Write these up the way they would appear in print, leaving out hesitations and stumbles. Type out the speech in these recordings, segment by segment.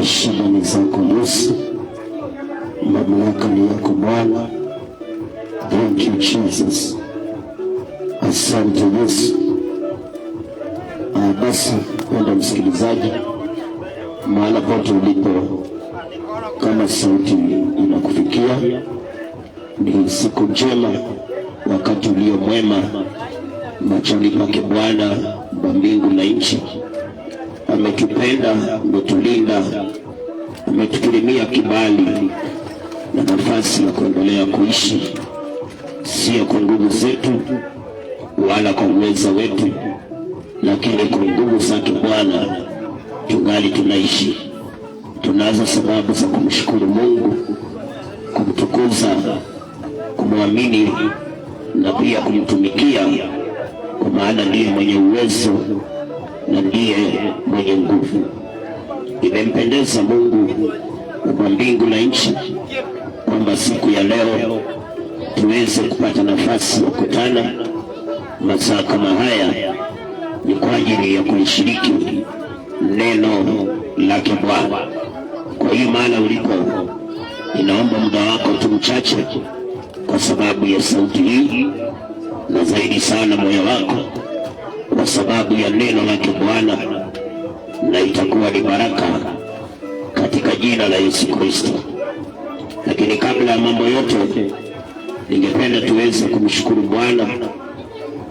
heshima ni zako Yesu, mamlaka ni yako Bwana. Thank you Jesus. Asante Yesu. Basi kwenda msikilizaji, mahala pote ulipo, kama sauti inakufikia, ni siku njema, wakati ulio mwema machoni pake Bwana wa mbingu na nchi. Ametupenda, ametulinda, ametukirimia kibali na nafasi ya kuendelea kuishi, sio kwa nguvu zetu wala kwa uwezo wetu, lakini kwa nguvu zake Bwana tungali tunaishi. Tunazo sababu za kumshukuru Mungu, kumtukuza, kumwamini na pia kumtumikia, kwa maana ndiye mwenye uwezo na ndiye mwenye nguvu. Imempendeza Mungu wa mbingu na nchi kwamba siku ya leo tuweze kupata nafasi ya kukutana masaa kama haya, ni kwa ajili ya kushiriki neno lake Bwana. Kwa hiyo maana ulipo, inaomba muda wako tu mchache, kwa sababu ya sauti hii, na zaidi sana moyo wako kwa sababu ya neno lake Bwana, na itakuwa ni baraka katika jina la Yesu Kristo. Lakini kabla ya mambo yote, ningependa tuweze kumshukuru Bwana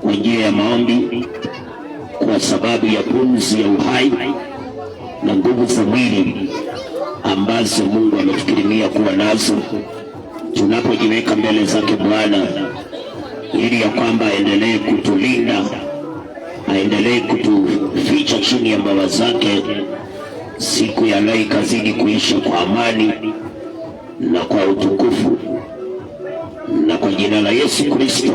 kwa njia ya maombi, kwa sababu ya pumzi ya uhai na nguvu za mwili ambazo Mungu ametukirimia kuwa nazo, tunapojiweka mbele zake Bwana, ili ya kwamba aendelee kutulinda, aendelee kutuficha chini ya mbawa zake. Siku ya leo ikazidi kuisha kwa amani na kwa utukufu, na kwa jina la Yesu Kristo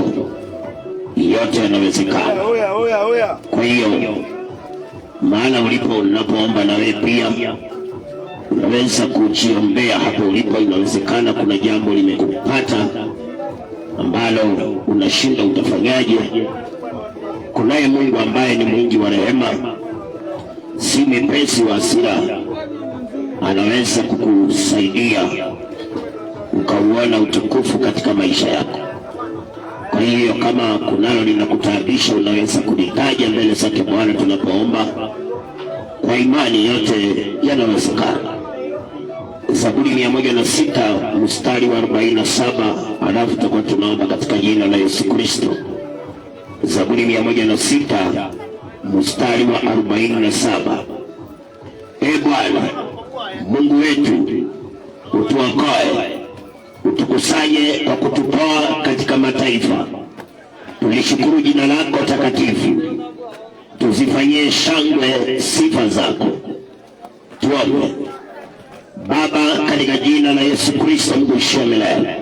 yote yanawezekana. Kwa hiyo maana ulipo, unapoomba na wewe pia unaweza kujiombea hapo ulipo. Inawezekana kuna jambo limekupata ambalo unashinda utafanyaje. Kunaye Mungu ambaye ni mwingi wa rehema, si mwepesi wa hasira, anaweza kukusaidia ukauona utukufu katika maisha yako. Kwa hiyo kama kunalo linakutaabisha, unaweza kulitaja mbele zake Bwana tunapoomba. Kwa imani yote yanawezekana. Zaburi 106 mstari wa 47, alafu tutakuwa tunaomba katika jina la Yesu Kristo. Zaburi 106 mstari wa 47. Bwana Mungu wetu, utuokoe, utukusanye kwa kututoa katika mataifa. Tulishukuru jina lako takatifu, tuzifanyie shangwe sifa zako. Tuombe. Baba, katika jina la Yesu Kristo, Mungu wa milele,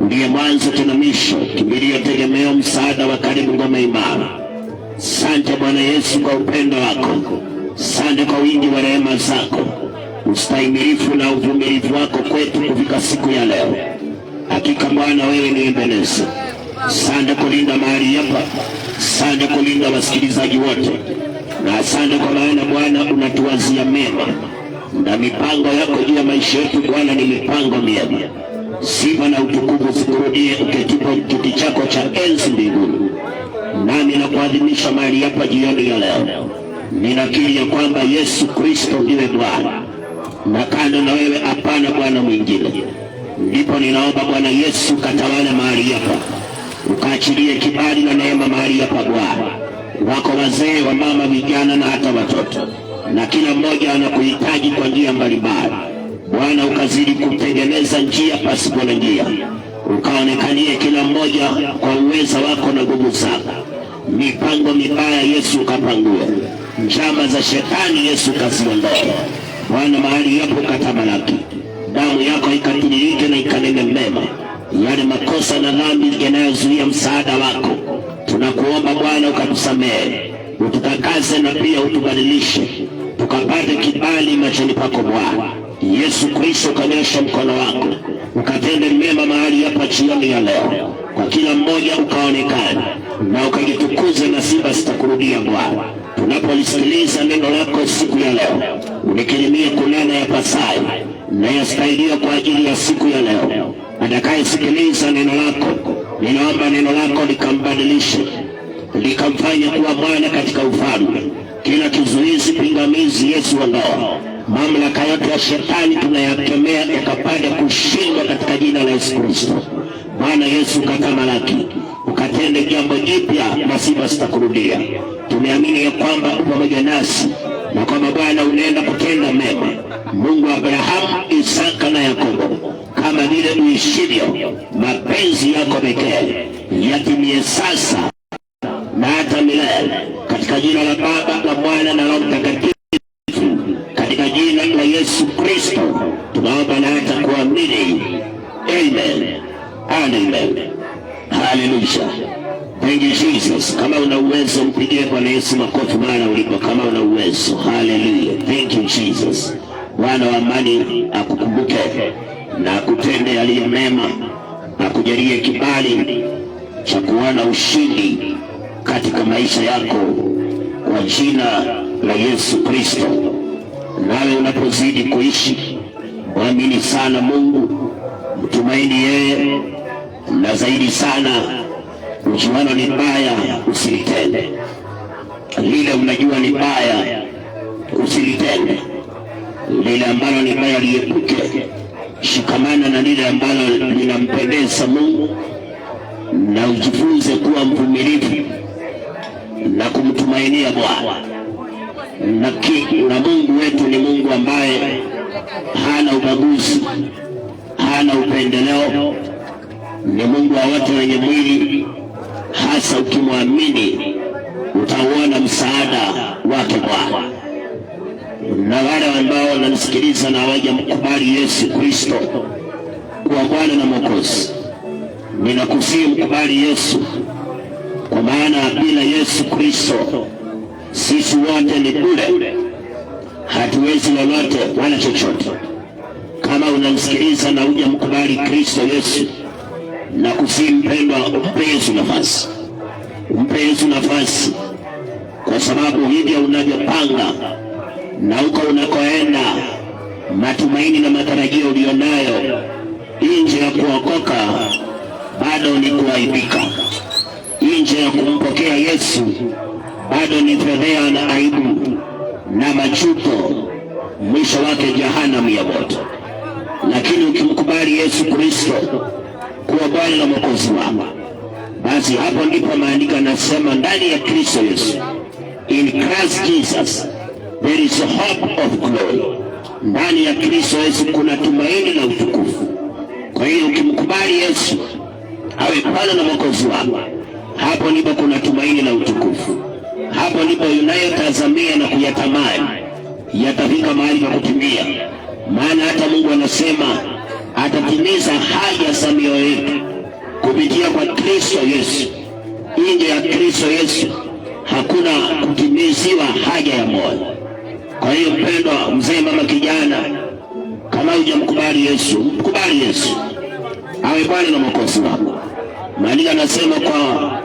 ndiye mwanzo tena mwisho, kimbilio, tegemeo, msaada wa karibu, ngome imara. Asante Bwana Yesu kwa upendo wako, asante kwa wingi wa rehema zako, ustahimilifu na uvumilivu wako kwetu kufika siku ya leo. Hakika Bwana, wewe ni Ebeneza. Asante kulinda mahali hapa, asante kulinda wasikilizaji wote, na asante kwa maana Bwana unatuwazia mema, na mipango yako juu ya maisha yetu Bwana ni mipango mema. Sifa na utukufu zikurudie uketipo kiti chako cha enzi mbinguni. Nami na kuadhimisha mahali hapa jioni ya leo, ninakiri ya kwamba Yesu Kristo ndiwe Bwana, na kando na wewe hapana Bwana mwingine. Ndipo ninaomba Bwana Yesu katawale mahali hapa, ukaachilie kibali na neema mahali hapa Bwana. Wako wazee, wa mama, vijana na hata watoto, na kila mmoja anakuhitaji kwa njia mbalimbali. Bwana, ukazidi kutengeneza njia pasipo na njia, ukaonekanie kila mmoja kwa uweza wako na nguvu zako. Mipango mibaya Yesu ukapangue, njama za shetani Yesu kaziondoe Bwana. Mahali hapo katamalaki, damu yako ikatiririke na ikanene mema. Yale makosa na dhambi yanayozuia msaada wako, tunakuomba Bwana ukatusamehe, ututakase na pia utubadilishe, tukapate kibali machoni pako Bwana. Yesu Kristo, kanyosha mkono wako ukatende mema mahali hapa jioni ya leo, kwa kila mmoja ukaonekana na ukajitukuze, na sifa zitakurudia Bwana. Tunapolisikiliza neno lako siku ya leo, unikirimie kunena ya yapasayo na yastahiliyo kwa ajili ya siku ya leo. Atakayesikiliza neno lako, ninaomba neno lako likambadilishe, likamfanya kuwa mwana katika ufalme. Kila kizuizi, pingamizi, Yesu ondoa. Mamlaka yote ya shetani tunayakemea yakapate kushindwa katika jina la Yesu Kristo. Bwana Yesu, katamalaki, ukatende jambo jipya, masiba sitakurudia. Tumeamini ya kwamba pamoja nasi na kwamba Bwana unaenda kutenda mema. Mungu wa Abrahamu, Isaka na Yakobo, kama vile uishivyo, mapenzi yako pekee yatimie sasa na hata milele, katika jina la Baba na Mwana na Roho Mtakatifu, katika jina la Yesu Kristo tunaomba na hata kuamini. Amen. Amen. Hallelujah. Thank you Jesus. Kama una uwezo mpigie Bwana Yesu makofi mara ulipo, kama una uwezo. Hallelujah. Thank you Jesus. Bwana wa amani akukumbuke na akutende yaliyo mema, akujalie kibali cha kuona ushindi katika maisha yako kwa jina la Yesu Kristo. Nawe unapozidi kuishi, muamini sana Mungu, mtumaini yeye, na zaidi sana ukiona ni baya usilitende. Lile unajua ni baya usilitende. Lile ambalo ni baya liepuke. Shikamana na lile ambalo linampendeza Mungu, na ujifunze kuwa mvumilivu na kumtumainia Bwana. Na Mungu wetu ni Mungu ambaye hana ubaguzi, hana upendeleo. Ni Mungu wa wote wenye mwili, hasa ukimwamini utauona msaada wake Bwana. Na wale ambao wananisikiliza na hawajamkubali Yesu Kristo kuwa Bwana na Mwokozi, ninakusihi mkubali Yesu, kwa maana bila Yesu Kristo sisi wote ni bure, hatuwezi lolote wala chochote. Kama unanisikiliza na hujamkubali Kristo Yesu, na kusihi mpendwa, umpe Yesu nafasi. Umpe Yesu nafasi, kwa sababu hivyo unavyopanga na huko unakoenda, matumaini na matarajio ulionayo nje ya kuokoka bado ni kuaibika. Nje ya kumpokea Yesu bado ni fedheha na aibu na majuto, mwisho wake jehanamu ya moto. Lakini ukimkubali Yesu Kristo kuwa Bwana na Mwokozi wako, basi hapo ndipo maandiko yanasema ndani ya Kristo Yesu, in Christ Jesus there is a hope of glory. Ndani ya Kristo Yesu kuna tumaini la utukufu. Kwa hiyo ukimkubali Yesu awe Bwana na Mwokozi wako, hapo ndipo kuna tumaini la utukufu. Hapo ndipo unayotazamia na kuyatamani yatafika mahali pa kutimia. Maana hata Mungu anasema atatimiza haja za mioyo yetu kupitia kwa Kristo Yesu. Nje ya Kristo Yesu hakuna kutimiziwa haja ya moyo. Kwa hiyo mpendwa, mzee, mama, kijana, kama hujamkubali Yesu, mkubali Yesu awe Bwana na Mwokozi wako. Maandiko anasema kwa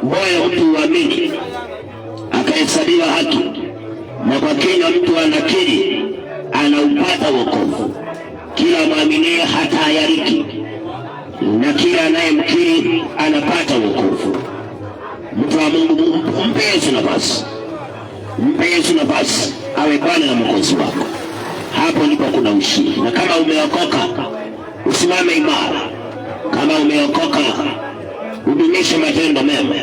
moyo mtu uamini akahesabiwa haki, na kwa kinywa mtu anakiri anaupata wokovu. Kila mwaminie hatahayariki, na kila anayemkiri anapata wokovu. Mtu wa Mungu, mpe Yesu nafasi. Mpe Yesu nafasi awe Bwana na Mwokozi wako. Hapo ndipo kuna ushindi. Na kama umeokoka, usimame imara. Kama umeokoka, udumishe matendo mema.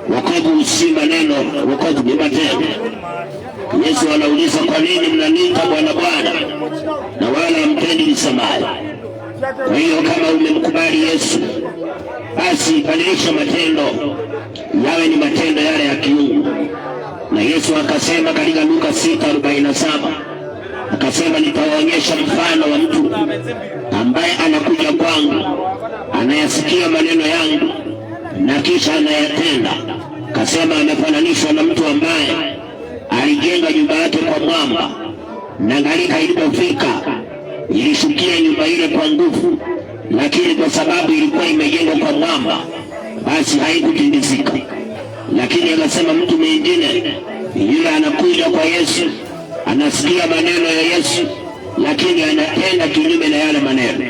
Wokovu si maneno, wokovu ni matendo. Yesu anauliza, kwa nini mnaniita Bwana Bwana na wala hamtendi nisemayo? Kwa hiyo kama umemkubali Yesu, basi badilisha matendo yawe ni matendo yale ya kiungu. Na Yesu akasema katika Luka 6:47, akasema nitawaonyesha mfano wa mtu ambaye anakuja kwangu, anayasikia maneno yangu na kisha anayatenda. Akasema amefananishwa na mtu ambaye alijenga nyumba yake kwa mwamba, na gharika ilipofika ilishukia nyumba ile kwa nguvu, lakini kwa sababu ilikuwa imejengwa kwa mwamba, basi haikutingizika. Lakini akasema mtu mwingine yule anakuja kwa Yesu, anasikia maneno ya Yesu, lakini anatenda kinyume na yale maneno.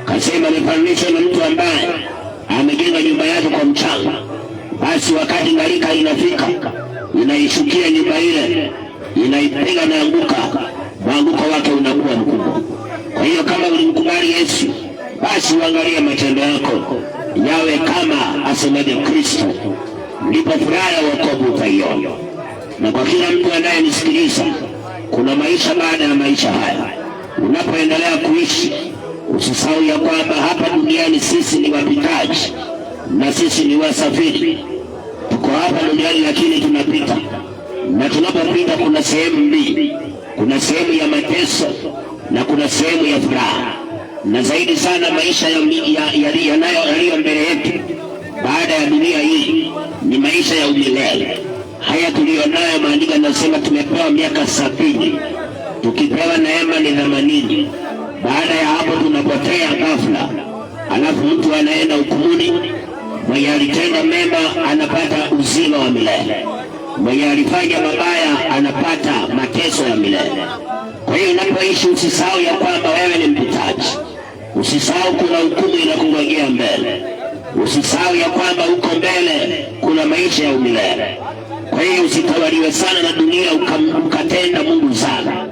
Kasema amefananishwa na mtu ambaye amejenga nyumba yake kwa mchanga, basi wakati ngalika inafika inaishukia nyumba ile, inaipiga na anguka, mwanguko wake unakuwa mkubwa. Kwa hiyo kama ulimkubali Yesu, basi uangalie matendo yako yawe kama asemavyo Kristo, ndipo furaha ya wokovu utaiona. Na kwa kila mtu anayenisikiliza, kuna maisha baada ya maisha haya. Unapoendelea kuishi, usisahau ya kwamba hapa duniani sisi ni wapitaji na sisi ni wasafiri. Tuko hapa duniani lakini tunapita, na tunapopita kuna sehemu mbili. Kuna sehemu ya mateso na kuna sehemu ya furaha. Na zaidi sana maisha yaliyo mbele yetu baada ya dunia hii ni maisha ya umilele. Haya tulionayo, maandiko yanasema tumepewa miaka 70, tukipewa neema ni 80. Baada ya hapo tunapotea ghafla, alafu mtu anaenda hukumuni. Mwenye alitenda mema anapata uzima wa milele, mwenye alifanya mabaya anapata mateso ya milele. Kwa hiyo unapoishi, usisahau ya kwamba wewe ni mpitaji. Usisahau kuna hukumu inakungojea mbele. Usisahau ya kwamba huko mbele kuna maisha ya umilele. Kwa hiyo usitawaliwe sana na dunia ukatenda Mungu sana.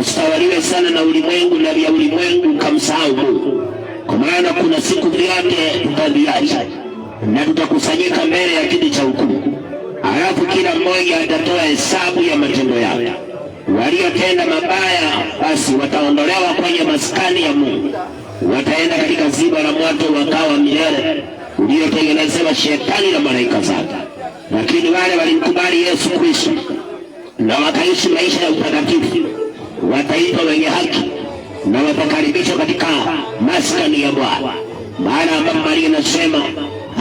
Usitawaliwe sana na ulimwengu na vya ulimwengu ukamsahau Mungu. Kwa maana kuna siku vyote tutaviacha na tutakusanyika mbele ya kiti cha hukumu. Alafu kila mmoja atatoa hesabu ya matendo yake. Waliotenda mabaya basi wataondolewa kwenye maskani ya Mungu, wataenda katika ziba la moto wakawa milele uliotengenezewa shetani na malaika zake. Lakini wale walimkubali Yesu Kristo na wakaishi maisha ya utakatifu wataitwa wenye haki na watakaribishwa katika maskani ya Bwana. Maana ambapo Maria anasema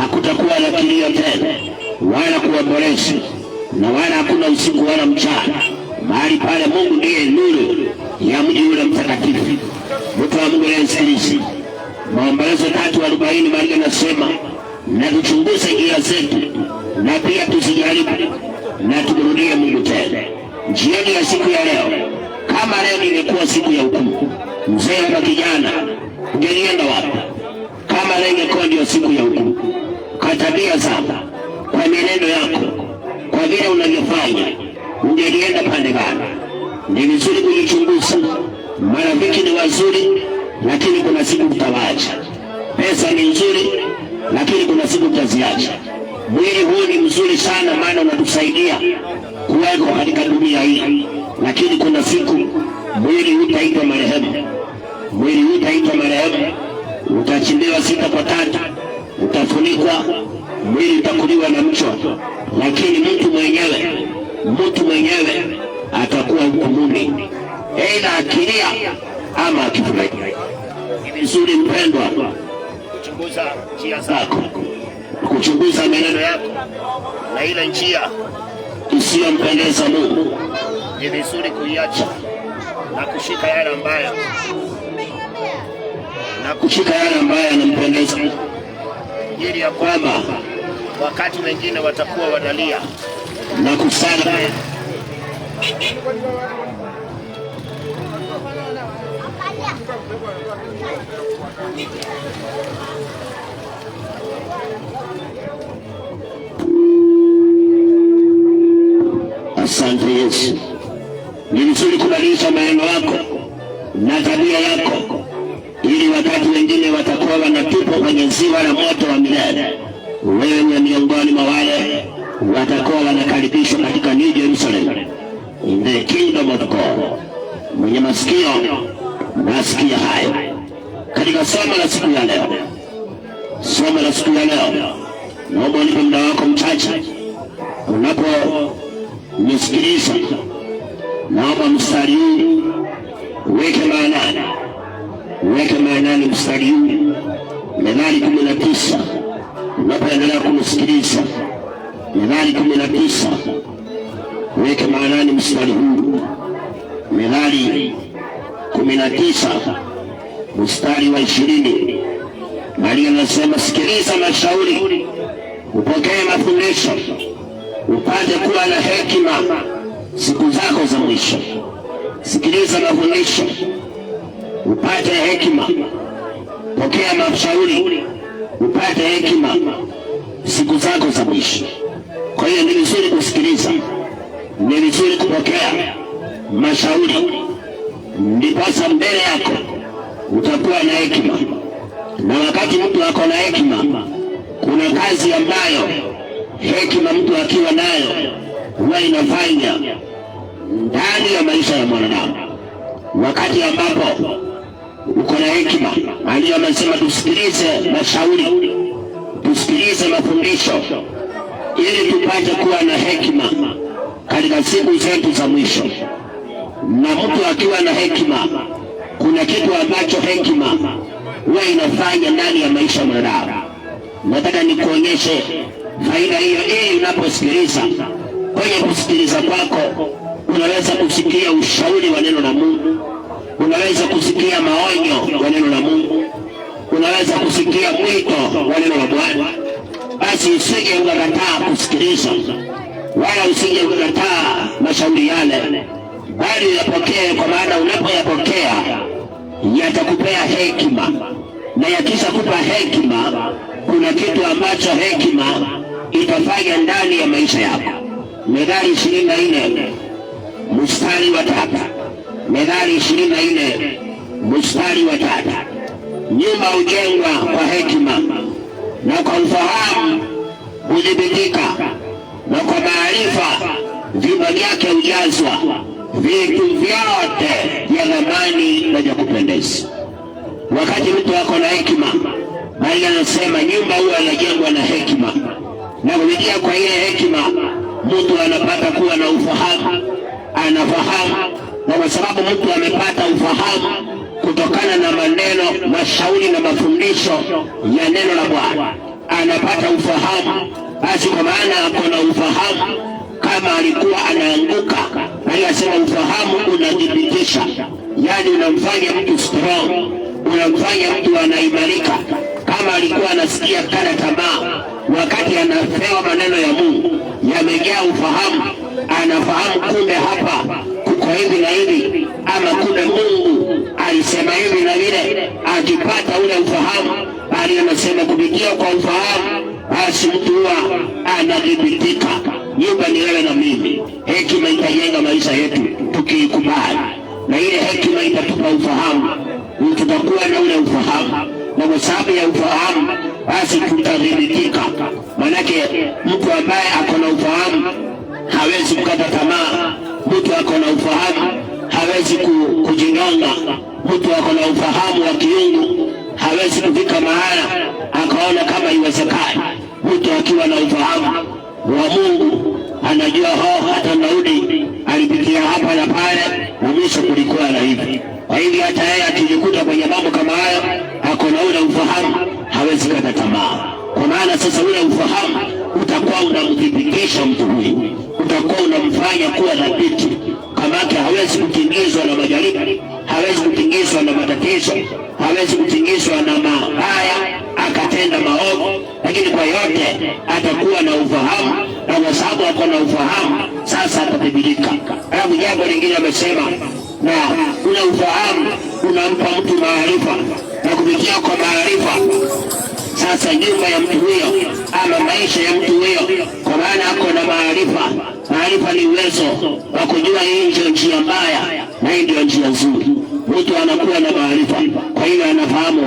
hakutakuwa na kilio tena wala kuomboleza, na wala hakuna usiku wala mchana. Mahali pale Mungu ndiye nuru ya mji ule mtakatifu. Mtu wa Mungu anayesikiliza, Maombolezo 3:40 Maria anasema na tuchunguze njia zetu na pia tusijaribu na tumrudie Mungu tena. Jioni ya siku ya leo, kama leo ingekuwa siku ya hukumu, mzee na kijana, ungelienda wapi? Kama leo ingekuwa ndio siku ya hukumu, kwa tabia zako, kwa mienendo yako, kwa vile unavyofanya, ungelienda pande gani? Ni vizuri kujichunguza. Marafiki ni wazuri, lakini kuna siku utawaacha. Pesa ni nzuri, lakini kuna siku utaziacha. Mwili huu ni mzuri sana, maana unatusaidia kuweko katika dunia hii, lakini kuna siku mwili utaitwa marehemu. Mwili utaitwa marehemu, utachimbiwa 6 kwa 3, utafunikwa, mwili utakuliwa na mchwa, lakini mtu mwenyewe atakuwa hukumuni, aidha akilia ama akifurahi. Ni vizuri mpendwa kuchunguza njia zako, kuchunguza maneno yako na ile njia isiyompendeza Mungu. Ni vizuri kuiacha na kushika yale ambayo yanampendeza Mungu, ili ya kwamba wakati wengine watakuwa wanalia na kusala. Asante Yesu. Ni vizuri kubadilisha maneno yako na tabia yako, ili wakati wengine watakuwa wanatupwa kwenye ziwa la moto wa milele, wewe ni miongoni mwa wale watakuwa wanakaribishwa katika New Jerusalem, in the kingdom of God. Mwenye masikio nasikia hayo. Katika somo la siku ya leo, naomba unipe muda wako mchache unapo nisikiliza. Naomba mstari huu uweke maanani mstari huu, Methali 19. Unapoendelea kunisikiliza, Methali 19, uweke maanani mstari huu. Methali 19 mstari wa 20, Maria anasema, sikiliza mashauri, upokee mafundisho, upate kuwa na hekima siku zako za mwisho. Sikiliza mafundisho, upate hekima. Pokea mashauri upate hekima siku zako za mwisho. Kwa hiyo ni vizuri kusikiliza, ni vizuri kupokea mashauri, ndiposa mbele yako utakuwa na hekima. Na wakati mtu ako na hekima, kuna kazi ambayo hekima mtu akiwa nayo huwa inafanya ndani ya maisha ya mwanadamu. Wakati ambapo uko na hekima, aliyo amesema tusikilize mashauri, tusikilize mafundisho, ili tupate kuwa na hekima katika siku zetu za mwisho. Na mtu akiwa na hekima, kuna kitu ambacho hekima huwa inafanya ndani ya maisha ya mwanadamu. Nataka nikuonyeshe faida hiyo, ili unaposikiliza, kwenye kusikiliza kwako unaweza kusikia ushauri wa neno la Mungu, unaweza kusikia maonyo ya neno la Mungu, unaweza kusikia mwito wa neno la Bwana. Basi usije ukakataa kusikiliza, wala usije ukakataa mashauri yale, bali yapokee, kwa maana unapoyapokea yatakupea hekima. Na yakisha kupa hekima, kuna kitu ambacho hekima itafanya ndani ya maisha yako. Methali 24 mstari wa 3. Methali 24 mstari wa 3. Nyumba hujengwa kwa hekima, na kwa ufahamu hudhibitika, na kwa maarifa vyumba vyake hujazwa vitu vyote vya thamani na vya kupendeza. Wakati mtu ako na hekima, bali anasema nyumba huwa inajengwa na hekima, na kupitia kwa ile hekima mtu anapata kuwa na ufahamu, anafahamu. Na kwa sababu mtu amepata ufahamu kutokana na maneno, mashauri na mafundisho ya neno la Bwana, anapata ufahamu. Basi kwa maana ako na ufahamu, kama alikuwa anaanguka, anasema ufahamu unadhibitisha, yani unamfanya mtu strong, unamfanya mtu anaimarika. Kama alikuwa anasikia kana tamaa, wakati anapewa maneno ya Mungu yamejaa ufahamu, anafahamu kumbe hapa kuko hivi na hivi, ama kumbe Mungu alisema hivi na vile. Akipata ule ufahamu, bali anasema kupitia kwa ufahamu, basi mtu huwa anadhibitika. Nyumba ni wewe na mimi. Hekima itajenga maisha yetu tukiikubali, na ile hekima itatupa ufahamu, tutakuwa na ule ufahamu, na kwa sababu ya ufahamu basi tutadhibitika. Manake mtu ambaye ako na ufahamu hawezi kukata tamaa. Mtu ako na ufahamu hawezi kujinyonga. Mtu ako na ufahamu wa kiungu hawezi kufika mahala akaona kama iwezekani. Mtu akiwa na ufahamu wa Mungu anajua hata Daudi alipitia hapa na pale, na mwisho kulikuwa na hivi. Kwa hivyo hata yeye akijikuta kwenye mambo kama hayo, ako na ule ufahamu, hawezi kata tamaa. Kwa maana sasa ule ufahamu utakuwa unamdhibitisha mtu huyu, utakuwa unamfanya kuwa dhabiti. Kamake hawezi kutingizwa na majaribu, hawezi kutingizwa na matatizo, hawezi kutingizwa na mabaya akatenda maovu, lakini kwa yote atakuwa na ufahamu. Na kwa sababu ako na ufahamu, sasa atadhibitika. Alafu jambo lingine amesema, na ule ufahamu unampa mtu maarifa, na kupitia kwa maarifa sasa nyumba ya mtu huyo ama maisha ya mtu huyo, kwa maana ako na maarifa. Maarifa ni uwezo wa kujua hii ndio njia mbaya na hii ndio njia nzuri. Mtu anakuwa na maarifa, kwa hiyo anafahamu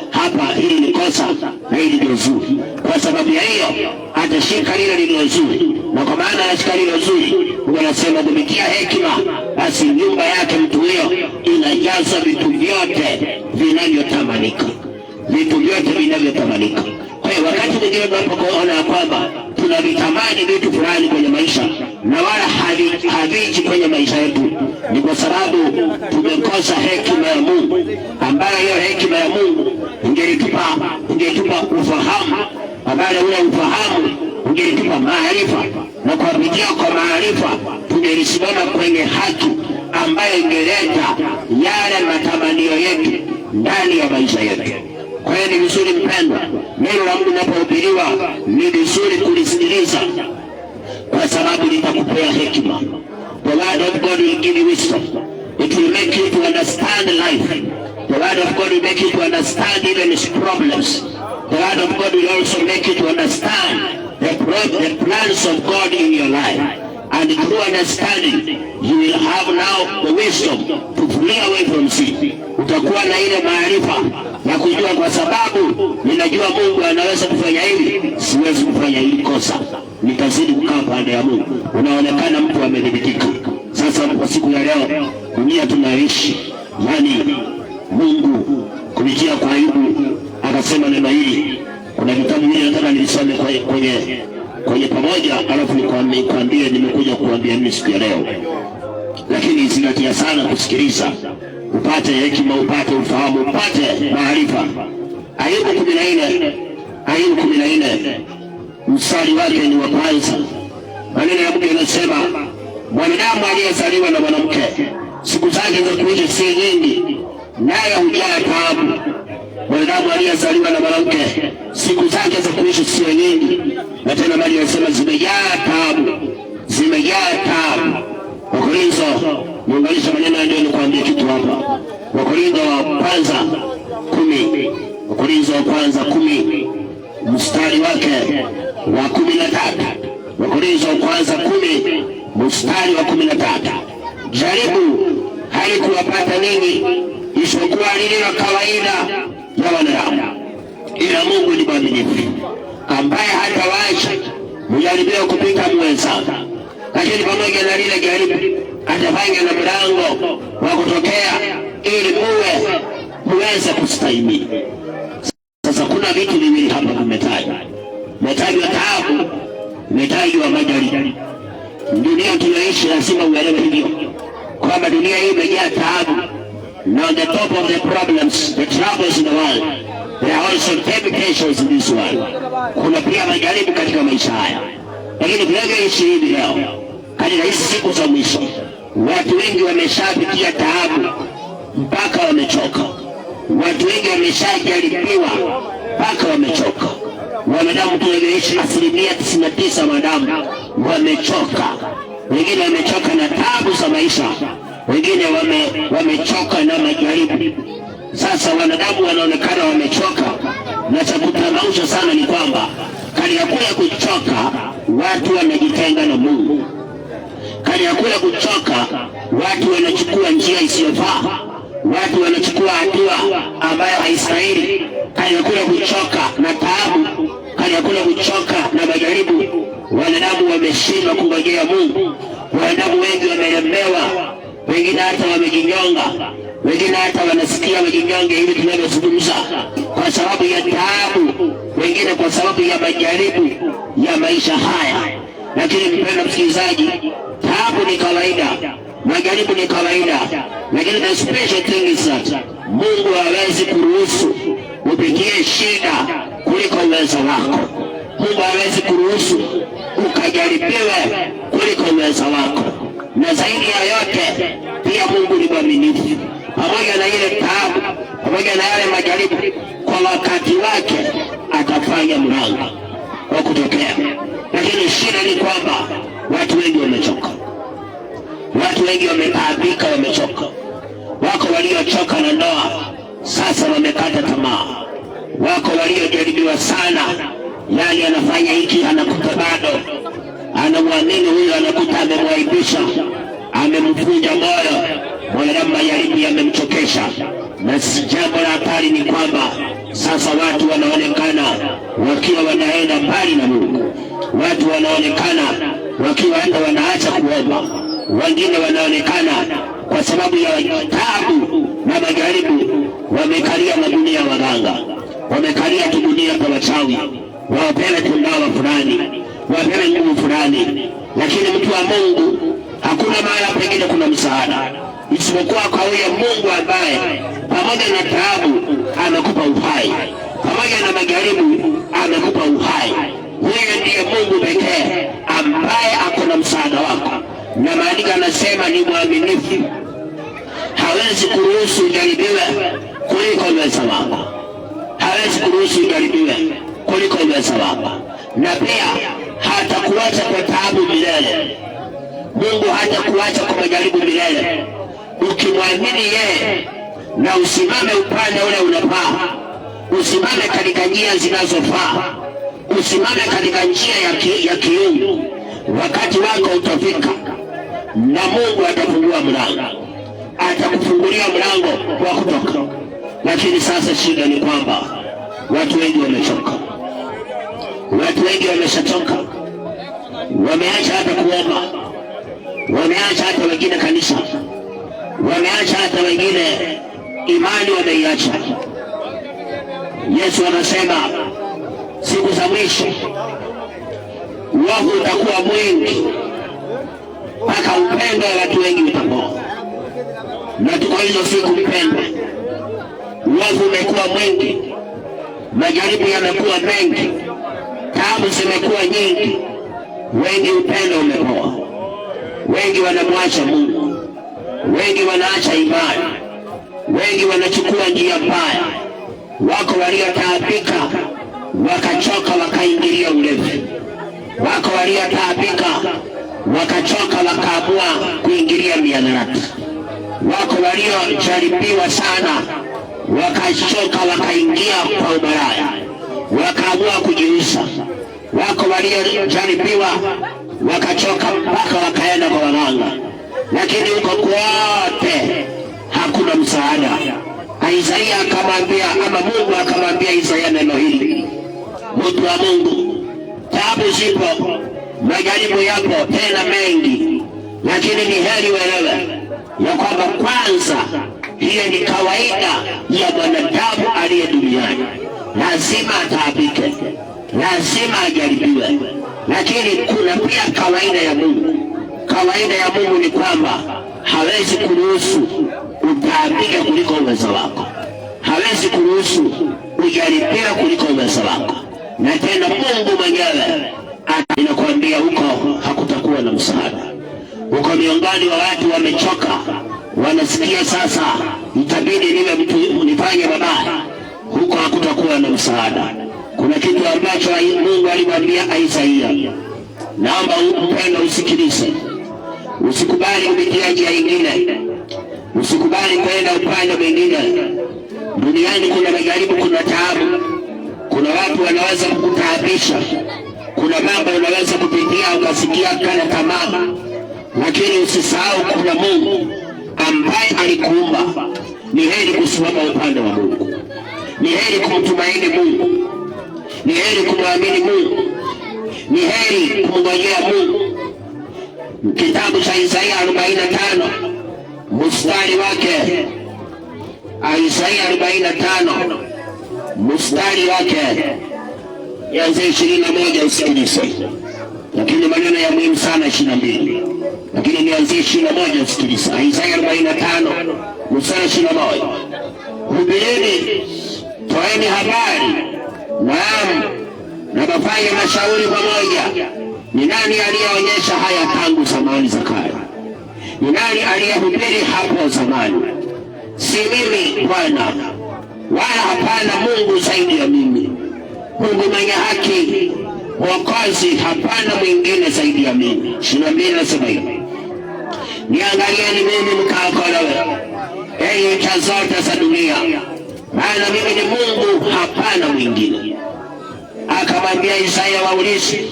hapa hili ni kosa na hili ndio zuri. Kwa sababu ya hiyo atashika lile lililo zuri, na kwa maana anashika lililo zuri, wanasema kupitia hekima, basi nyumba yake mtu huyo inajazwa vitu vyote vinavyotamanika, vitu vyote vinavyotamanika. Kwa hiyo wakati mwingine tunapoona kwamba tunavitamani vitu fulani kwenye maisha na wala haviji kwenye maisha yetu, ni kwa sababu tumekosa hekima ya Mungu, ambayo hiyo hekima ya Mungu ingetupa ufahamu, ambayo ule ufahamu ungetupa maarifa, na kwa kupitia kwa maarifa tungelisimama kwenye haki ambayo ingeleta yale matamanio yetu ndani ya maisha yetu. Kwa hiyo ni vizuri mpendwa, neno la Mungu linapohubiriwa ni vizuri kulisikiliza, kwa sababu litakupea hekima. The word of God will give you wisdom. It will make you to understand life. The word of God will make you to understand even its problems. The word of God will also make you to understand the plans of God in your life. And through understanding, you will have now the wisdom to flee away from sin. Utakuwa na ile maarifa ya kujua, kwa sababu ninajua Mungu anaweza kufanya hivi, siwezi kufanya hili kosa, nitazidi kukaa pande ya Mungu. Unaonekana mtu amedhibitika. Sasa kwa siku ya leo, dunia tunaishi, yani Mungu kupitia kwa Ayubu akasema neno hili. Kuna kitabu hili nataka nilisome kwenye pamoja, alafu nikwambie nimekuja kuambia mimi siku ya leo. Lakini zingatia sana kusikiliza, upate hekima, upate ufahamu, upate maarifa. Ayubu 14 mstari wake ni wa kwanza. Maneno ya Mungu yanasema, mwanadamu aliyezaliwa na mwanamke, siku zake za kuishi si nyingi, naye hujaa taabu. Mwanadamu aliyezaliwa na mwanamke, siku zake za kuishi sio nyingi, na tena Biblia inasema zimejaa taabu, zimejaa taabu. Wakorintho, muunganisha maneno ndio nikwambie kitu hapa. Wakorintho wa kwanza 10, Wakorintho wa kwanza 10 mstari wake wa 13. Wakorintho wa kwanza 10 mstari wa 13. Jaribu halikuwapata ninyi isipokuwa lililo kawaida ya wanadamu, ila Mungu ni mwaminifu, ambaye hatawaacha mjaribiwe kupita mwenzako, lakini pamoja na lile jaribu atafanya na mlango wa kutokea ili muweze kustahimili. Sasa kuna vitu viwili hapa vimetajwa. Umetajwa taabu, umetajwa majaribu. Dunia tunaishi lazima uelewe hivyo, kwamba dunia hii imejaa taabu. Now on the top of the problems, the troubles in the world, there are also temptations in this world. Kuna pia majaribu katika maisha haya. Lakini tunavyoishi hivi leo, katika hizi siku za mwisho, watu wengi wameshapitia taabu mpaka wamechoka. Watu wengi wameshajaribiwa mpaka wamechoka. Wanadamu tunavyoishi, 99% wanadamu wamechoka. Wengine wamechoka na taabu za maisha, wengine wamechoka na majaribu. Sasa wanadamu wanaonekana wamechoka, na cha kutamausha sana ni kwamba kali ya kule kuchoka watu wanajitenga na Mungu. Kali ya kule kuchoka watu wanachukua njia isiyofaa, watu wanachukua hatua ambayo haistahili. Kali ya kule kuchoka na taabu, kali ya kule kuchoka na majaribu, wanadamu wameshindwa kungojea Mungu. Wanadamu wengi wamelemewa, wengine hata wamejinyonga, wengine hata wanasikia wajinyonge hivi tunavyozungumza, kwa sababu ya taabu, wengine kwa sababu ya majaribu ya maisha haya. Lakini mpendwa msikilizaji, taabu ni kawaida, majaribu ni kawaida, lakini the special thing is that Mungu hawezi kuruhusu upitie shida kuliko uwezo wako. Mungu hawezi kuruhusu ukajaribiwe kuliko uwezo wako. Na zaidi ya yote pia Mungu ni mwaminifu. Pamoja na ile taabu, pamoja na yale majaribu, kwa wakati wake atafanya mlango wa kutokea. Lakini shida ni kwamba watu wengi wamechoka. Watu wengi wametaabika, wamechoka. Wako waliochoka na ndoa, sasa wamekata tamaa. Wako waliojaribiwa sana, yani anafanya hiki anakuta bado, anamwamini huyo anakuta amemwaibisha, amemvunja moyo. Mwanadamu majaribu yamemchokesha. Na jambo la hatari ni kwamba sasa watu wanaonekana wakiwa wanaenda mbali na Mungu. Watu wanaonekana wakiwa hata wanaacha kuomba. Wengine wanaonekana kwa sababu ya taabu na majaribu wamekalia madunia ya waganga, wamekalia dunia kwa wachawi, wapewe tundawa fulani, wapewe nguvu fulani. Lakini mtu wa Mungu, hakuna mahali pengine kuna msaada isipokuwa kwa huyo Mungu ambaye pamoja na taabu amekupa uhai, pamoja na majaribu amekupa uhai. Huyo ndiye Mungu pekee ambaye akona msaada wako. Na maandiko yanasema ni mwaminifu, hawezi kuruhusu ujaribiwe kuliko uwezo wako. Hawezi kuruhusu ujaribiwe kuliko uwezo wako. Na pia hatakuacha kwa taabu milele. Mungu hatakuacha kwa majaribu milele. ukimwamini yeye na usimame upande ule unafaa, usimame katika njia zinazofaa, usimame katika njia ya kiungu, wakati wako utafika na Mungu atafungua mlango, atakufungulia mlango wa kutoka. Lakini sasa shida ni kwamba watu wengi wamechoka, watu wengi wameshachoka, wameacha hata kuomba, wameacha hata wengine kanisa, wameacha hata wengine imani wameiacha. Yesu anasema siku za mwisho uovu utakuwa mwingi, mpaka upendo wa watu wengi utapoa. Na tuko hizo siku mpendwa, uovu umekuwa mwingi, majaribu yamekuwa mengi, taabu zimekuwa nyingi, wengi upendo umepoa, wengi wanamwacha Mungu, wengi wanaacha imani, wengi wanachukua njia mbaya. Wako waliotaabika wakachoka wakaingilia ulevi, wako waliotaabika wakachoka wakaamua kuingilia mihadarati, wako waliojaribiwa sana wakachoka wakaingia kwa umaraya, wakaamua kujiuza, wako waliojaribiwa wakachoka mpaka wakaenda kwa waganga. Lakini huko kwote hakuna msaada. Isaia akamwambia, ama Mungu akamwambia Isaia neno hili: mtu wa Mungu, taabu zipo, majaribu yapo tena mengi, lakini ni heri wewe ya kwamba kwanza, hiyo ni kawaida ya mwanadamu aliye duniani. Lazima ataabike, lazima ajaribiwe, lakini kuna pia kawaida ya Mungu. Kawaida ya Mungu ni kwamba hawezi kuruhusu utaabike kuliko uwezo wako, hawezi kuruhusu ujaribiwe kuliko uwezo wako. Na tena Mungu mwenyewe anakuambia huko hakutakuwa na msaada. Huko miongoni wa watu wamechoka, wanasikia sasa itabidi niwe mtu nifanye mabaya, huko hakutakuwa na msaada. Kuna kitu ambacho Mungu alimwambia Isaia. Naomba mpendo usikilize, usikubali kupitia njia nyingine, usikubali kwenda upande mwingine. Duniani kuna majaribu, kuna taabu, kuna watu wanaweza kukutaabisha, kuna mambo unaweza kupitia ukasikia kana tamaa, lakini usisahau kuna Mungu ambaye alikuumba. Ni heri kusimama upande wa Mungu, ni heri kumtumaini Mungu, ni heri kumwamini Mungu, ni heri kumngojea Mungu. Kitabu cha Isaia 45 mstari wake, Isaia 45 mstari wake yanze 21, usikilize. Lakini maneno ya muhimu sana 22, lakini nianzie 21, usikilize. Isaia 45 mstari 21: hubirini, toeni habari, naam, na mafanye mashauri pamoja. Ni nani aliyeonyesha haya tangu zamani za kale? Ni nani aliyehubiri hapo zamani? Si mimi Bwana, wala hapana Mungu zaidi ya mimi. Mungu mwenye haki, Mwokozi, hapana mwingine zaidi ya mimi. 22 nasema hivi: niangalieni mimi mkaokolewe, enyi ncha zote za dunia, maana mimi ni Mungu, hapana mwingine. Akamwambia Isaia waulize,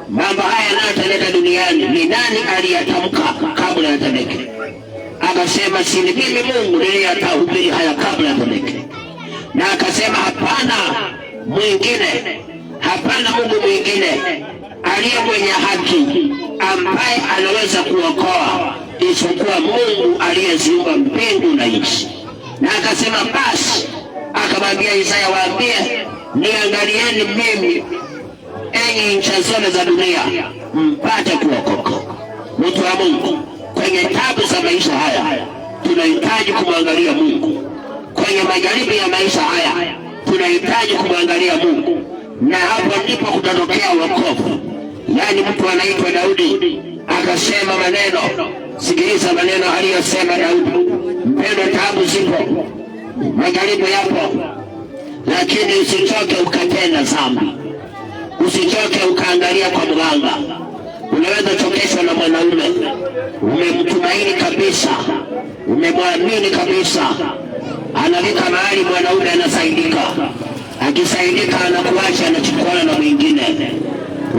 mambo haya yanayotendeka duniani ni nani aliyatamka kabla yatendeke? Akasema, si ni mimi Mungu niliyahubiri haya kabla yatendeke. Na akasema, hapana mwingine, hapana Mungu mwingine aliye mwenye haki ambaye anaweza kuokoa isipokuwa Mungu aliyeziumba mbingu na nchi. Na akasema basi, akamwambia Isaia, waambie, niangalieni mimi, enyi ncha zote za dunia, mpate kuokoka. Mtu wa Mungu, kwenye tabu za maisha haya tunahitaji kumwangalia Mungu. Kwenye majaribu ya maisha haya tunahitaji kumwangalia Mungu, na hapo ndipo kutatokea wokovu. Yani mtu anaitwa Daudi akasema maneno, sikiliza maneno aliyosema Daudi. Mpendo, tabu zipo, majaribu yapo, lakini usichoke ukatenda dhambi, usichoke ukaangalia kwa mganga, Unaweza chokeshwa na mwanaume, umemtumaini kabisa, umemwamini kabisa, anafika mahali mwanaume anasaidika, akisaidika anakuacha, anachukuana na mwingine.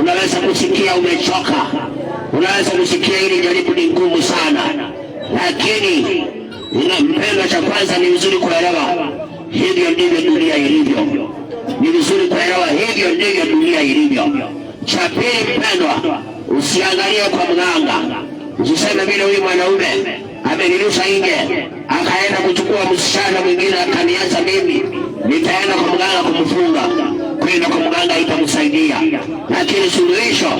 Unaweza kusikia umechoka, unaweza kusikia hili jaribu ni ngumu sana, lakini mpendwa, cha kwanza ni vizuri kuelewa hivyo ndivyo dunia ilivyo. Ni vizuri kuelewa hivyo ndivyo dunia ilivyo. Cha pili mpendwa, usiangalie kwa mganga. Usiseme vile huyu mwanaume amenirusha nje akaenda kuchukua msichana mwingine akaniacha mimi, nitaenda kwa mganga kumfunga. Kwenda kwa mganga itamsaidia, lakini suluhisho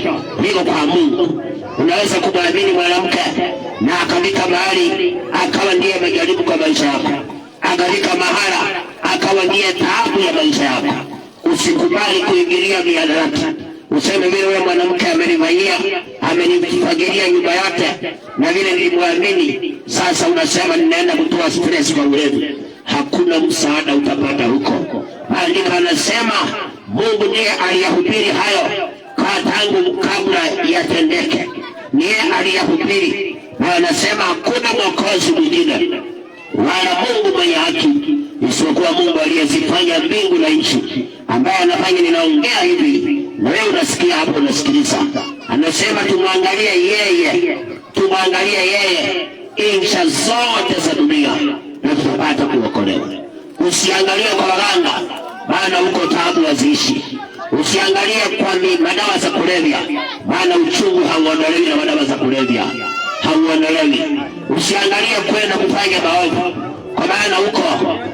liko kwa Mungu. Unaweza kumwamini mwanamke na akafika mahali akawa ndiye majaribu kwa maisha yako, akafika mahala akawa ndiye taabu ya maisha yako. Usikubali kuingilia mihadarati. Useme vile wewe mwanamke amenifanyia, amenifagilia nyumba yote na vile nilimwamini, sasa unasema ninaenda kutoa stress kwa ulevi. Hakuna msaada utapata huko. Maandiko yanasema Mungu ndiye aliyahubiri hayo tangu kabla yatendeke. Niye aliyahubiri, na anasema hakuna mwokozi mwingine wala Mungu mwenye haki isipokuwa Mungu aliyezifanya mbingu na nchi, ambaye anafanya ninaongea hivi na wewe unasikia hapo, unasikiliza. Anasema tumwangalie yeye, tumwangalie yeye insha zote za dunia na tutapata kuokolewa. Usiangalie kwa waganga, maana huko taabu haziishi. Usiangalie kwa madawa za kulevya, maana uchungu hauondolewi na madawa za kulevya, hauondolewi. Usiangalie kwenda kufanya maovu, kwa maana huko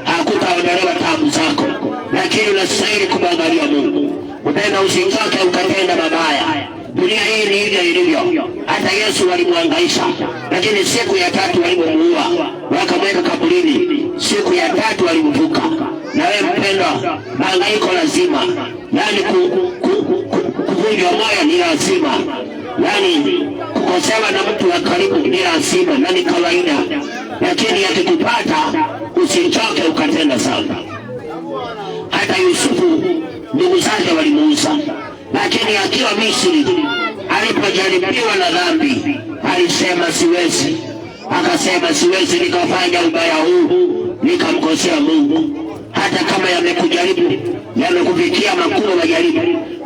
hakutaondolewa taabu zako, lakini unastahili kumwangalia Mungu. Upenda usichoke ukatenda mabaya. Dunia hii ni hivyo ilivyo. Hata Yesu walimwangaisha, lakini siku ya tatu walimuua wakamweka kaburini, siku ya tatu walimvuka. Na wewe mpendwa, mahangaiko lazima, yani kuvunjwa moyo ni lazima, yani kukosewa na mtu wa karibu ni lazima na ni kawaida, lakini akikupata usichoke ukatenda sana. Hata Yusufu ndugu zake walimuuza, lakini akiwa Misri alipojaribiwa na dhambi alisema siwezi. Akasema siwezi nikafanya ubaya huu nikamkosea Mungu. Hata kama yamekujaribu, yamekufikia makubwa majaribu,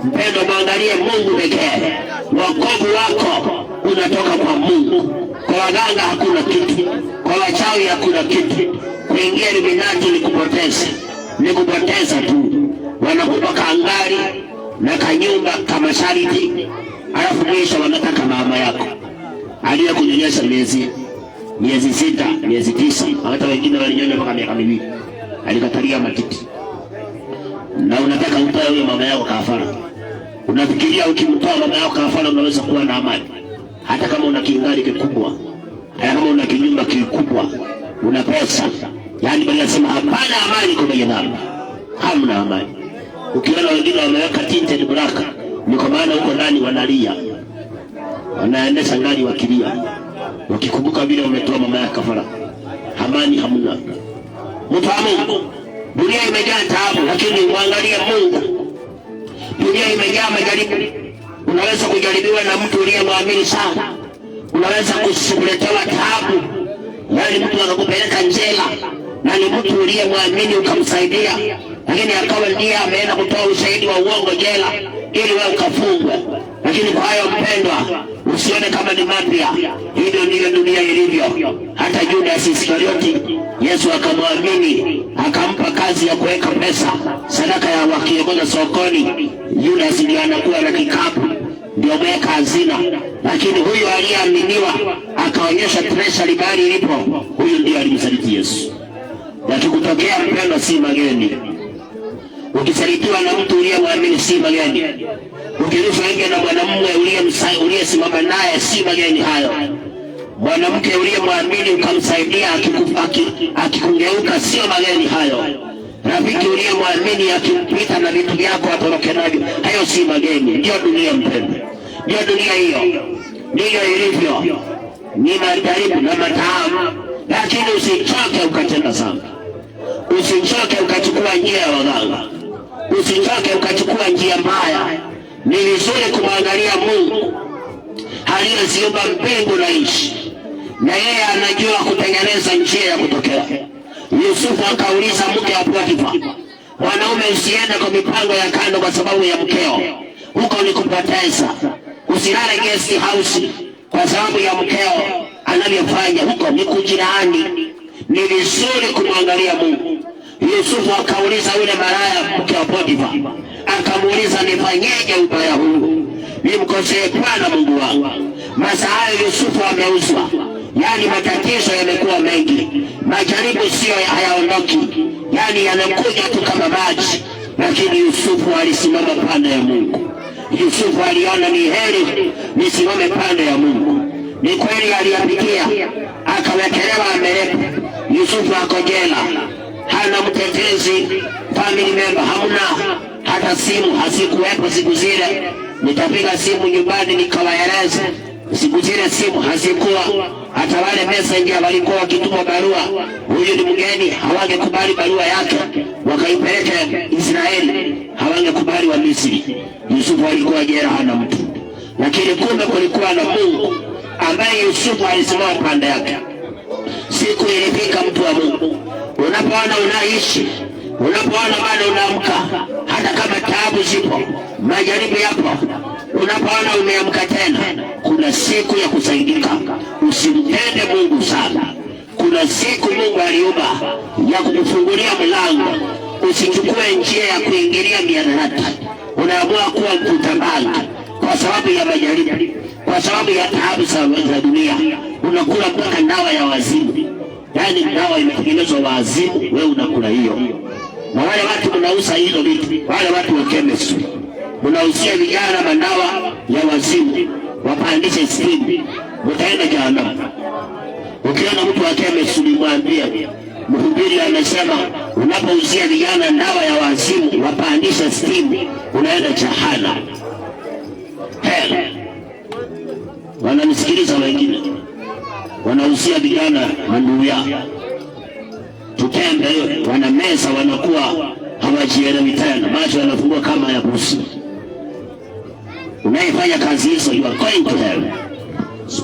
mpendo, mwangalie Mungu pekee. Wokovu wako unatoka kwa Mungu. Kwa waganga hakuna kitu, kwa wachawi hakuna kitu. Kuingia Illuminati ni kupoteza tu. Wanakupa kaangali na kanyumba kama shariti, alafu mwisho wanataka mama yako aliyekunyonyesha miezi 6, miezi 9, hata wengine walinyonya mpaka miaka 2, alikatalia matiti, na unataka utoe huyo mama yako kafara. Unafikiria ukimtoa mama yako kafara unaweza kuwa na amani? Hata kama una kiingali kikubwa, hata kama una kinyumba kikubwa, una pesa, yani Biblia inasema hapana amani kwa mwenye dhambi. Hamna amani. Ukiona wengine wameweka tinted black, ni kwa maana huko ndani wanalia, wanaendesha gari wakilia, wakikumbuka vile umetoa mama yako kafara. Amani hamna. Mtu wa Mungu, dunia imejaa taabu, lakini muangalie Mungu. Dunia imejaa majaribu. Unaweza kujaribiwa na mtu uliyemwamini sana, unaweza kuletewa taabu, yani mtu akakupeleka njela na ni mtu uliyemwamini ukamsaidia, lakini akawa ndiye ameenda kutoa ushahidi wa uongo jela ili wewe ukafungwe. Lakini kwa hayo mpendwa, usione kama ni mapya. Hivyo ndivyo dunia ilivyo. Hata Judas Iskarioti Yesu akamwamini, akampa kazi ya kuweka pesa sadaka ya wakiongoza sokoni. Judas ndiye anakuwa na kikapu, ndio mweka hazina, lakini huyu aliyeaminiwa akaonyesha treasury bali ilipo, huyu ndiye alimsaliti Yesu. Yakikutokea mpendwa, si mageni. Ukisalitiwa na mtu uliyemwamini si mageni. Ukirushwa nje na mwanamume uliyesimama naye si mageni hayo. Mwanamke uliyemwamini ukamsaidia akikungeuka sio mageni hayo. Rafiki uliyemwamini akimpita na vitu vyako atoroke navyo, hayo si mageni. Ndio dunia mpendwa, ndio dunia hiyo, ndio ilivyo. Ni majaribu na mataabu, lakini usichoke ukatenda sana. Usichoke ukachukua njia ya waganga, usichoke ukachukua njia mbaya. Ni vizuri kumwangalia Mungu. aliyeziumba mbingu na nchi, na yeye anajua kutengeneza njia ya kutokea. Yusufu akauliza mke wa Potifa, mwanaume, usiende kwa mipango ya kando kwa sababu ya mkeo, huko ni kupoteza. Usilale guest house kwa sababu ya mkeo anavyofanya, huko ni kujirani. Ni vizuri kumwangalia Mungu. Yusufu akauliza yule malaya mke wa Potifa, akamuuliza, nifanyeje ubaya huu? Nimkosee Bwana Mungu wangu? Masaa hayo Yusufu ameuzwa, yani matatizo yamekuwa mengi, majaribu sio hayaondoki, yani yanakuja tu kama maji. Lakini Yusufu alisimama pande ya Mungu. Yusufu aliona ni heri nisimame pande ya Mungu. Ni kweli aliyapitia, akawekelewa Amaleki. Yusufu ako jela, hana mtetezi, family member hamna, hata simu hazikuwepo siku zile. Nitapiga simu nyumbani nikawaeleza, siku zile simu hazikuwa, hata wale messenger walikuwa wakituma barua, huyu ni mgeni, hawangekubali barua yake wakaipeleka Israeli, hawangekubali wa Misri. Yusufu alikuwa jela, hana mtu, lakini kumbe kulikuwa na Mungu ambaye Yusufu alisimama pande yake. Siku ilifika, mtu wa Mungu, unapoona unaishi, unapoona bado unaamka, hata kama taabu zipo, majaribu yapo, unapoona umeamka tena, kuna siku ya kusaidika. Usimtende Mungu sana. Kuna siku Mungu aliumba ya kukufungulia mlango. Usichukue njia ya kuingilia miadarati. Unaamua kuwa mvuta bangi kwa sababu ya majaribu, kwa sababu ya taabu za dunia. Unakula mpaka dawa ya wazimu, yani dawa imetengenezwa wazimu, wewe unakula hiyo. Na wale watu mnauza hizo vitu, wale watu wa chemistry, mnausia vijana madawa ya wazimu wapandishe steam, mtaenda jehanamu. Ukiona mtu wa chemistry mwambie, mhubiri amesema unapouzia vijana dawa ya wazimu wapandishe steam, unaenda jehanamu. Wananisikiliza wengine? Wanauzia vijana manduya tutembe, wanameza, wanakuwa hawajielewi tena, macho yanafungua kama ya busi. Unayefanya kazi hizo, you are going to hell.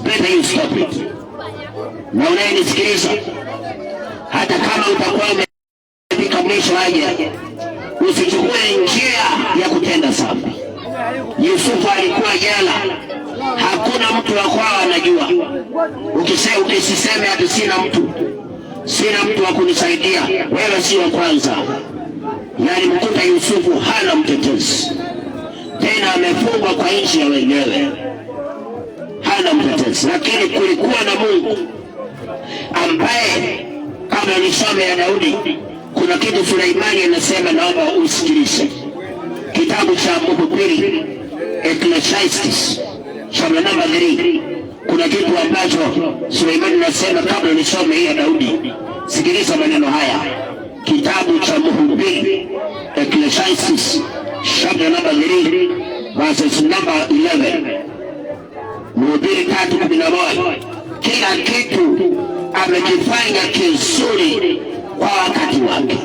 Better you stop it. Na unayenisikiliza, hata kama utakuwa umefika mwisho aje, usichukue njia ya kutenda dhambi. Yusufu alikuwa jela, hakuna mtu wa kwao anajua. Ukisiseme ati sina mtu wa kunisaidia, wewe si wa kwanza. Yani mkuta Yusufu hana mtetezi tena, amefungwa kwa nchi ya wenyewe, hana mtetezi. Lakini kulikuwa na Mungu ambaye, kama nisome ya Daudi, kuna kitu Suleimani anasema, naomba usikilize. Kitabu cha Mhubiri, Ecclesiastes chapter number 3, kuna kitu ambacho Suleimani anasema. Kabla nisome hii ya Daudi, sikiliza maneno haya. Kitabu cha Mhubiri, Ecclesiastes chapter number 3 verses number 11. Mhubiri 3:11. Kila kitu amekifanya kizuri kwa wakati wake,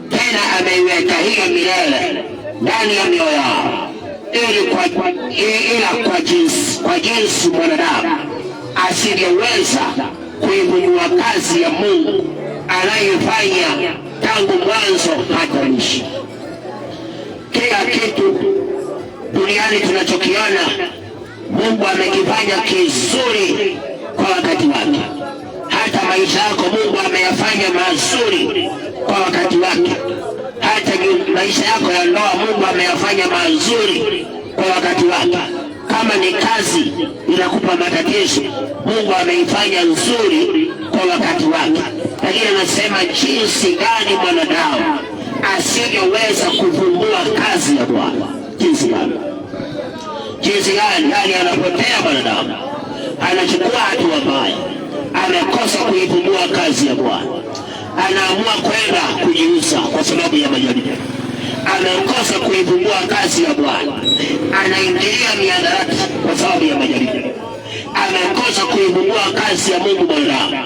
tena ameiweka hiyo milele ndani ya mioyo yao, ila kwa jinsi mwanadamu asingeweza kuivunua kazi ya Mungu anayefanya tangu mwanzo hata mwisho. Kila kitu duniani tunachokiona, Mungu amekifanya kizuri kwa wakati wake. Hata maisha yako Mungu ameyafanya mazuri kwa wakati wake. Hata maisha yako ya ndoa Mungu ameyafanya mazuri kwa wakati wake. Kama ni kazi inakupa matatizo, Mungu ameifanya nzuri kwa wakati wake. Lakini anasema jinsi gani mwanadamu asingeweza kuvumbua kazi ya Bwana. Jinsi gani? Yani anapotea mwanadamu, anachukua hatua mbaya, amekosa kuivumbua kazi ya Bwana, anaamua kwenda kujiuza kwa sababu ya majaribu, amekosa kuivumbua kazi ya Bwana, anaingilia miadarati kwa sababu ya majaribu, amekosa kuivumbua kazi ya Mungu mwanadamu,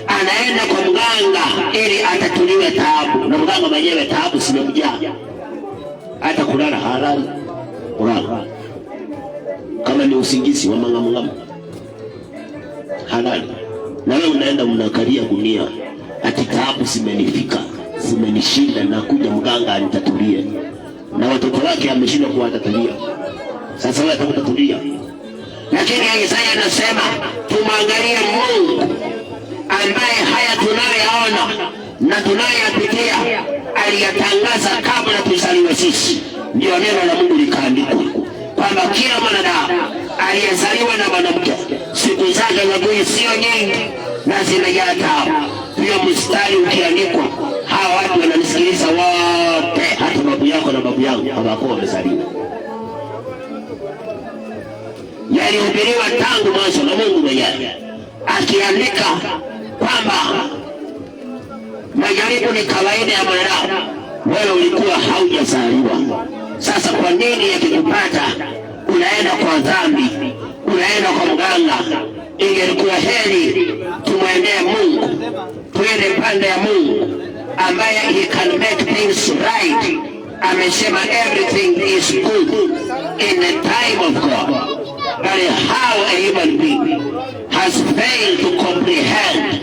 anaenda kwa mganga ili atatuliwe taabu, na mganga mwenyewe taabu simemjaa, hata kulala halali kulala. kama ni usingizi wa mangamngam halali. Na wewe unaenda mnakalia gunia, ati taabu zimenifika, zimenishinda, na kuja mganga anitatulie, na watoto wake ameshindwa kuwatatulia. Sasa wewe utakutatulia? Lakini Isaya anasema tumwangalie Mungu ambaye haya tunayoyaona na tunayoyapitia aliyatangaza kabla tuzaliwe sisi. Ndio neno la Mungu likaandikwa kwamba kila mwanadamu aliyezaliwa na mwanamke siku zake za sio nyingi na zimejaa taabu. Hiyo mstari ukiandikwa, hawa watu wananisikiliza wote, hata babu yako na babu yangu hawakuwa wamezaliwa. Yalihubiriwa tangu mwanzo na Mungu mwenyewe, akiandika kwamba majaribu ni kawaida ya mwanadamu. Wewe ulikuwa haujazaliwa. Sasa kwa nini yakikupata unaenda kwa dhambi, unaenda kwa mganga? Ingelikuwa heri tumwendee Mungu, tuende pande ya Mungu ambaye he can make things right. Amesema everything is good in the time of God. But how a human being has failed to comprehend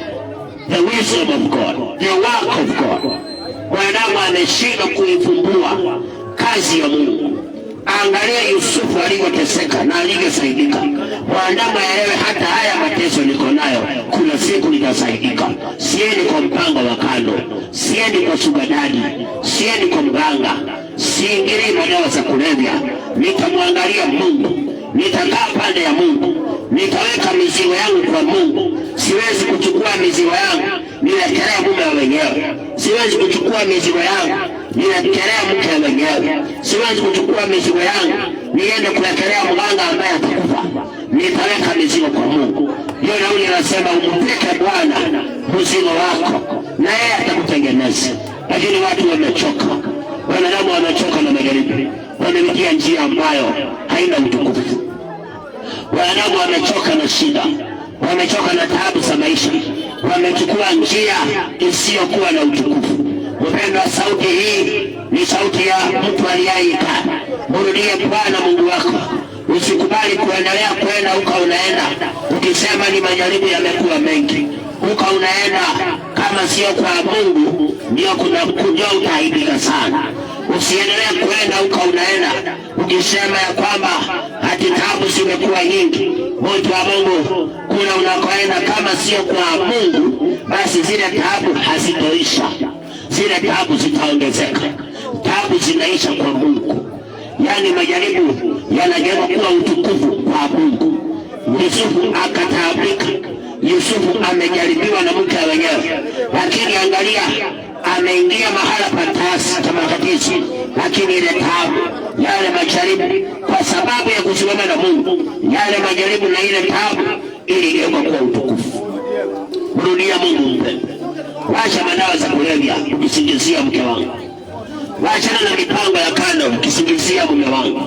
the wisdom of God, the work of God. Mwanadamu ameshindwa kuifumbua kazi ya Mungu. Angalia Yusufu alivyoteseka na alivyosaidika. Mwanadamu aelewe, hata haya mateso niko nayo kuna siku nitasaidika. Siendi kwa mpango wa kando, siendi kwa sugadadi, siendi kwa mganga, siingilii madawa za kulevya. Nitamwangalia Mungu, nitakaa pande ya Mungu, nitaweka mizigo yangu kwa Mungu. Siwezi kuchukua mizigo yangu nilekelea mume wenyewe, siwezi kuchukua mizigo yangu nilekelea mke wenyewe, siwezi kuchukua mizigo yangu niende kulekelea mganga ambaye atakufa. Nitaweka mizigo kwa Mungu. Ndio nauli anasema umpeke Bwana mzigo wako na yeye atakutengeneza. Lakini watu wamechoka, wanadamu wamechoka na majaribu, wamepitia njia ambayo haina utukufu. Wanadamu wamechoka na shida, wamechoka na taabu za maisha, wamechukua njia isiyokuwa na utukufu. Mpendwa, sauti hii ni sauti ya mtu aliyeita. Mrudie Bwana Mungu wako. Usikubali kuendelea kwenda huko unaenda ukisema ni majaribu yamekuwa mengi. Huko unaenda kama sio kwa Mungu, ndio kuna kujua utaibika sana. Usiendelee kwenda huko unaenda ukisema ya kwamba hati taabu zimekuwa nyingi. Mtu wa Mungu, kuna unakoenda kama sio kwa Mungu, basi zile taabu hazitoisha, zile taabu zitaongezeka. Taabu zinaisha kwa Mungu. Yani majaribu yanageuka kuwa utukufu kwa Mungu. Yusufu akataabika. Yusufu amejaribiwa na mke wenyewe, lakini angalia, ameingia mahala patakatifu, lakini ile taabu, yale majaribu, kwa sababu ya kusimama na Mungu, yale majaribu na ile taabu iligeuka kuwa utukufu. Mrudia Mungu mpendwa. Wacha madawa za kulevya ukisingizia mke wangu. Wachana na mipango ya kando ukisingizia mume wangu.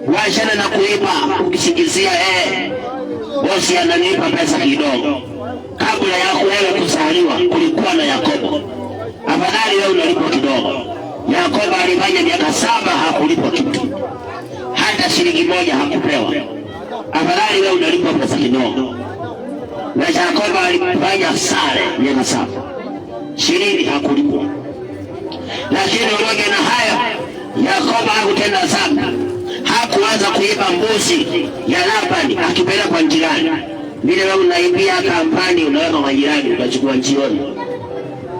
Wachana na kuiba ukisingizia bosi ananipa pesa kidogo. Kabla ya wewe kuzaliwa kulikuwa na Yakobo. Afadhali wewe unalipwa kidogo. Yakobo alifanya miaka 7 hakulipwa kitu, hata shilingi moja hakupewa. Afadhali wewe unalipwa pesa kidogo. Na Yakobo alifanya sare miaka 7, shilingi hakulipwa. Lakini uloge na haya, Yakobo hakutenda dhambi. Hakuanza kuiba mbuzi ya Labani akipeleka kwa jirani. Vile wewe unaibia kampani unaweka kwa jirani utachukua jioni.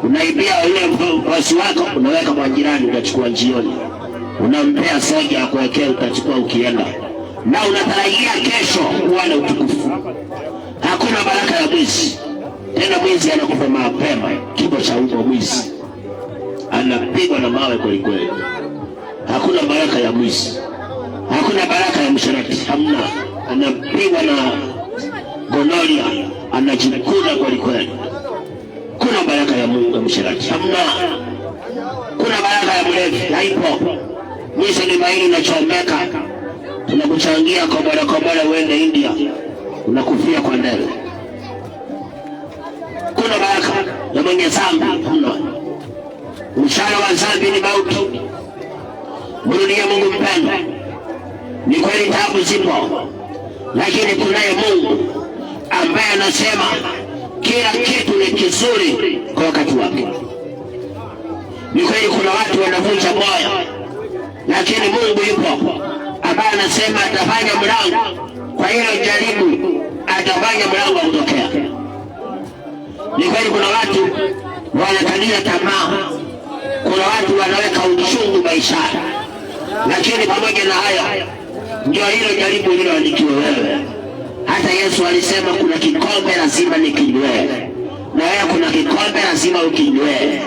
Unaibia yule bosi wako unaweka kwa jirani utachukua jioni. Unampea soja ya kuwekea utachukua ukienda. Na unatarajia kesho kuwa na utukufu. Hakuna baraka ya mwizi. Tena mwizi anakufa mapema. Kibo cha umo mwizi anapigwa na mawe kweli kweli. Hakuna baraka ya mwizi. Hakuna baraka ya msharati. Hamna. Anapigwa na gonoria, anajikuna kweli kweli. Kuna baraka ya Mungu ya msharati. Hamna. Kuna baraka ya mlevi. Haipo. Mwisho ni maini unachomeka. Tunakuchangia komola uende India, unakufia kwa ndele. Kuna baraka ya mwenye dhambi. Hamna. Mshahara wa dhambi ni mauti. Mrudie Mungu mpendwa. Ni kweli taabu zipo, lakini kunaye Mungu ambaye anasema kila kitu ni kizuri kwa wakati wake. Ni kweli kuna watu wanavunja moyo, lakini Mungu yupo ambaye anasema atafanya mlango kwa hilo jaribu, atafanya mlango kutokea. Ni kweli kuna watu wanakalia tamaa, kuna watu wanaweka uchungu maishani, lakini pamoja na hayo ndio hilo jaribu liloandikiwa wewe. Hata Yesu alisema kuna kikombe lazima nikinywe, na wewe kuna kikombe lazima ukinywe,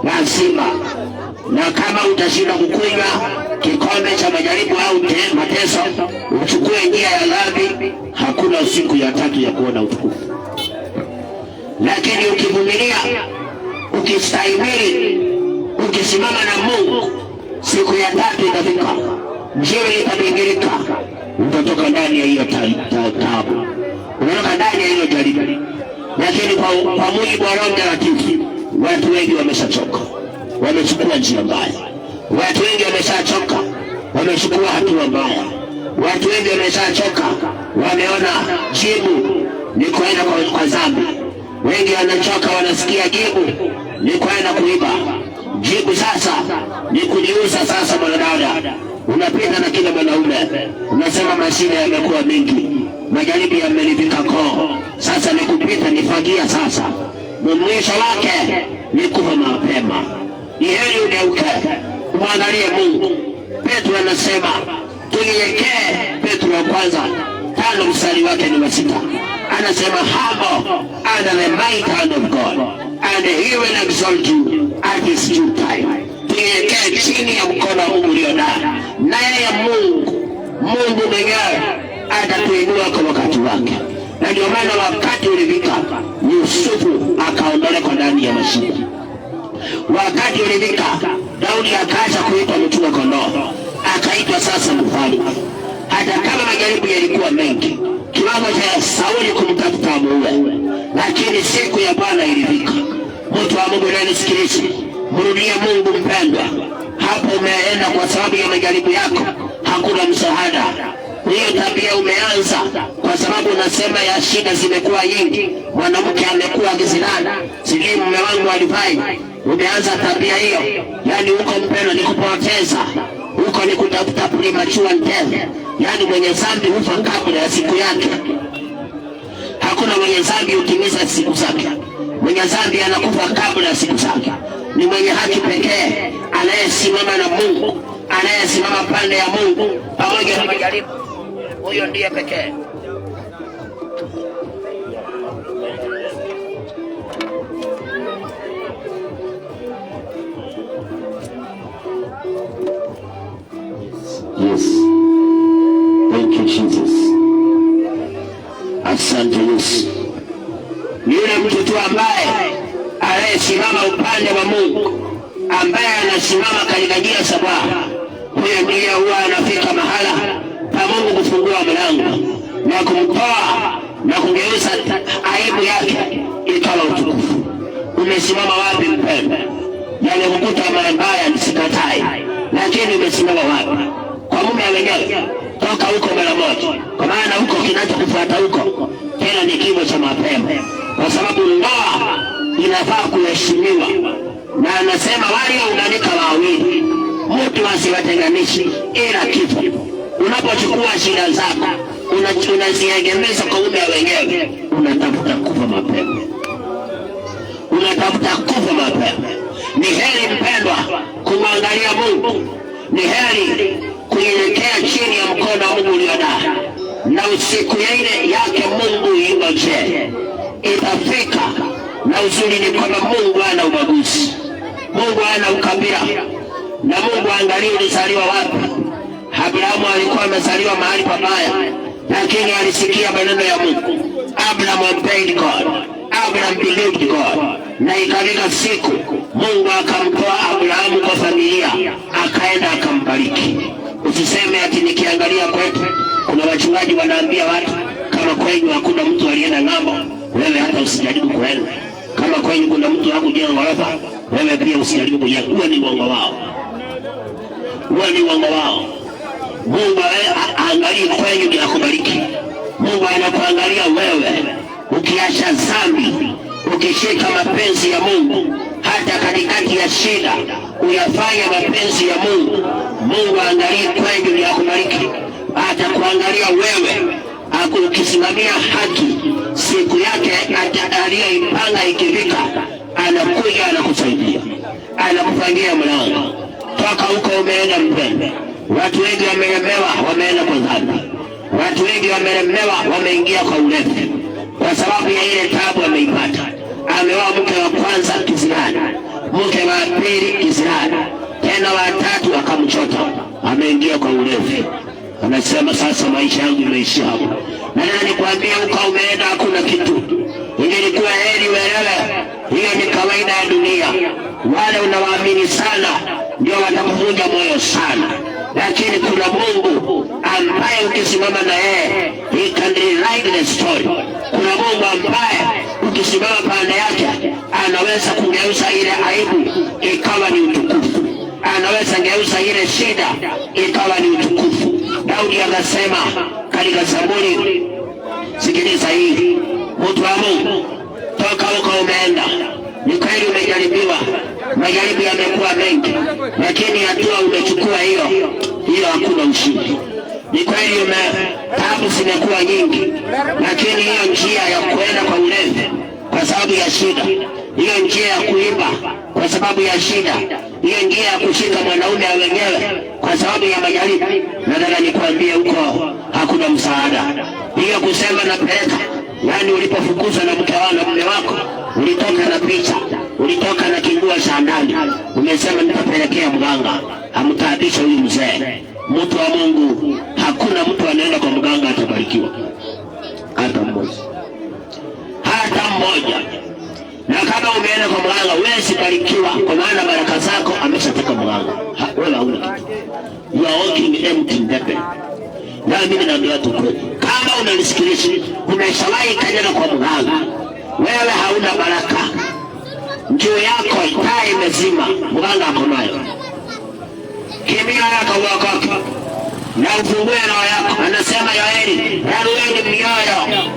lazima. Na kama utashinda kukunywa kikombe cha majaribu au mateso, uchukue njia ya dhambi, hakuna siku ya tatu ya kuona utukufu. Lakini ukivumilia, ukistahimili, ukisimama na Mungu, siku ya tatu itafika, jiwe litabingirika, utatoka ndani ya hiyo taabu, unatoka ndani ya hiyo jaribu. Lakini kwa mujibu wa Roho Mtakatifu, watu wengi wameshachoka, wamechukua njia mbaya. Watu wengi wameshachoka, wamechukua hatua mbaya. Watu wengi wameshachoka, wameona jibu ni kwenda kwa dhambi. Wengi wanachoka, wanasikia jibu ni kwenda kuiba. Jibu sasa ni kujiuza. Sasa mwanadada, unapita na kila mwanaume, unasema mashine yamekuwa mingi, majaribu yamelivika koo, sasa ni kupita, nifagia. Sasa mwisho wake ni kufa mapema. Ni heri ugeuke, umwangalie Mungu. Petro anasema tunyenyekee. Petro wa kwanza 5 mstari wake ni wa 6, anasema humble under the mighty hand of God, and he will exalt you at his due time. Tunyenyekee chini ya mkono wa Mungu ulionao, naye Mungu mwenyewe atatuinua kwa wakati wake. Na ndio maana wakati ulifika, Yusufu akaondolewa ndani ya mashimo. Wakati ulifika, Daudi akaacha kuitwa mchunga kondoo, akaitwa sasa mfalme. Hata kama majaribu yalikuwa mengi, kiwango cha Sauli kumtafuta amuue, lakini siku ya Bwana ilifika. Mtu wa Mungu ananisikiliza, mrudie Mungu mpendwa. Hapo umeenda kwa sababu ya majaribu yako, hakuna msaada. Hiyo tabia umeanza kwa sababu unasema ya shida zimekuwa nyingi, mwanamke amekuwa akizilana, sijui mume wangu alifanya. Umeanza tabia hiyo, yani huko mpendwa ni kupoteza, huko ni kutafuta premature death. Yani mwenye dhambi hufa kabla ya siku yake. Hakuna mwenye dhambi hutimiza siku zake. Mwenye dhambi anakufa kabla ya siku zake. Ni mwenye haki pekee anayesimama na Mungu, anayesimama pande ya Mungu pamoja na majaribu, huyo ndiye pekee. Yes. Thank you Jesus. Asante Yesu. Ni yule mtu tu ambaye anayesimama upande wa Mungu, ambaye anasimama katika njia sabaha, huyo ndiye huwa anafika mahala pa Mungu kufungua mlango na kumtoa na kugeuza aibu yake ikawa utukufu. Umesimama wapi mpendwa? Yale mkuta mabaya nisikatai, lakini umesimama wapi? Kwa mume wenyewe, toka huko mara moja, kwa maana huko kinachokufuata huko tena ni kifo cha mapema, kwa sababu ndoa inafaa kuheshimiwa. Na anasema waliounganika wawili, mtu asiwatenganishi ila kifo. Unapochukua shida zako unaziegemeza kwa mume wenyewe, unatafuta kufa mapema, unatafuta kufa mapema. Ni heri mpendwa kumwangalia Mungu, ni heri kunyenyekea chini ya mkono wa Mungu ulionao, na usiku ile yake Mungu ingoje itafika. Na uzuri ni kwamba Mungu hana ubaguzi, Mungu hana ukabila, na Mungu angalia ulizaliwa wapi. Abrahamu alikuwa amezaliwa mahali pabaya, lakini alisikia maneno ya Mungu. Abraham obeyed God, Abraham believed God, na ikafika siku Mungu akamtoa Abrahamu kwa familia, akaenda akambariki. Usiseme ati nikiangalia kwetu kuna wachungaji wanaambia watu kama kwenyu hakuna mtu alienda ng'ambo, wewe hata usijaribu kuenda. Kama kwenyu kuna mtu hakujenga ghorofa, wewe pia usijaribu kujenga. Huo ni uongo wao, huo ni uongo wao. Mungu aangalie kwenye ndio akubariki. Mungu anakuangalia wewe ukiacha dhambi, ukishika mapenzi ya Mungu, hata katikati ya shida uyafanya mapenzi ya Mungu. Mungu aangalie kwenye ndio akubariki. Atakuangalia wewe ukisimamia haki, siku yake aliyoipanga ikifika, anakuja anakusaidia, anakupangia mlango. Toka huko umeenda mpende. Watu wengi wamelemewa, wameenda kwa dhambi. Watu wengi wamelemewa, wameingia kwa ulevi kwa sababu ya ile taabu ameipata. Ameoa mke wa kwanza kisirani, mke wa pili kisirani, tena wa tatu akamchota, ameingia kwa ulevi. Anasema sasa maisha yangu imeishia hapo. Na nani kuambia huko umeenda hakuna kitu. Ilikuwa heri wewe. Hiyo ni kawaida ya dunia. Wale unawaamini sana ndio watakuvunja moyo sana. Lakini kuna Mungu ambaye ukisimama na yeye, he can rewrite the story. Kuna Mungu ambaye ukisimama pande yake, anaweza kugeuza ile aibu ikawa ni utukufu. Anaweza kugeuza ile shida ikawa ni utukufu. Daudi akasema katika Zaburi, sikiliza hii, mtu wa Mungu, toka huko umeenda. Ni kweli umejaribiwa, majaribu yamekuwa mengi, lakini hatua umechukua hiyo hakuna ushindi. Ni kweli taabu zimekuwa nyingi, lakini hiyo njia ya kuenda kwa ulevi kwa sababu ya shida, hiyo njia ya kuiba kwa sababu ya shida, hiyo njia ya kushika mwanaume wenyewe kwa sababu ya majaribu, nataka nikwambie huko hakuna msaada. Hiyo kusema napeleka, yani ulipofukuzwa na mke wako na mume wako, ulitoka na picha, ulitoka na kingua cha ndani, umesema nitapelekea mganga amtaabisha huyu mzee. Mtu wa Mungu, hakuna mtu anaenda kwa mganga atabarikiwa, hata mmoja, hata mmoja. Na kama umeenda kwa mganga wewe sibarikiwa, kwa maana baraka zako ameshataka mganga. Wewe hauna kitu, you are walking empty in the bed. Na mimi naambia tu kweli, kama unanisikiliza, umeshawahi kanyaga kwa mganga, wewe hauna baraka. Njoo yako taa imezima, mganga ako nayo. Kimbia yako wako na ufungue roho yako. Anasema Yoeli, yarueni mioyo.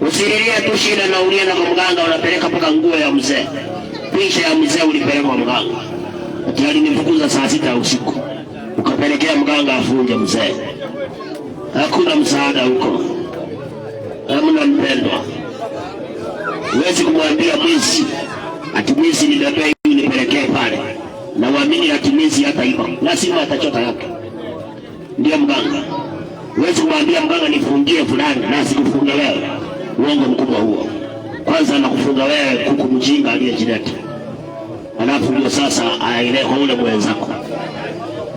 Usililie tu shida na ulienda kwa mganga, unapeleka mpaka nguo ya mzee, picha ya mzee ulipeleka kwa mganga. Ati alinifukuza saa 6 usiku, ukapelekea mganga afunge mzee. Hakuna msaada huko, hamna mpendwa. Huwezi kumwambia mwizi ati mwizi nibebe nipelekee pale, na uamini ati mwizi hata hivyo lazima atachota yake. Ndio mganga. Huwezi kumwambia mganga nifungie fulani na sikufunge wewe. Uongo mkubwa huo. Kwanza anakufunga wewe kuku mjinga aliyejileta, alafu ndio sasa aile kwa ule mwenzako.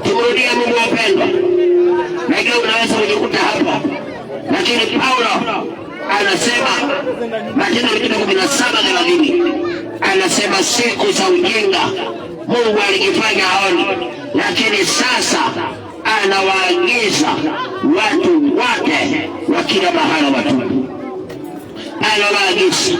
Tumrudie Mungu wapendwa. Najua unaweza kujikuta hapa, lakini Paulo anasema Matendo 17:30, anasema siku za ujinga Mungu alikifanya haoni, lakini sasa anawaagiza watu wake wa kila mahala watubu. Anawaagiza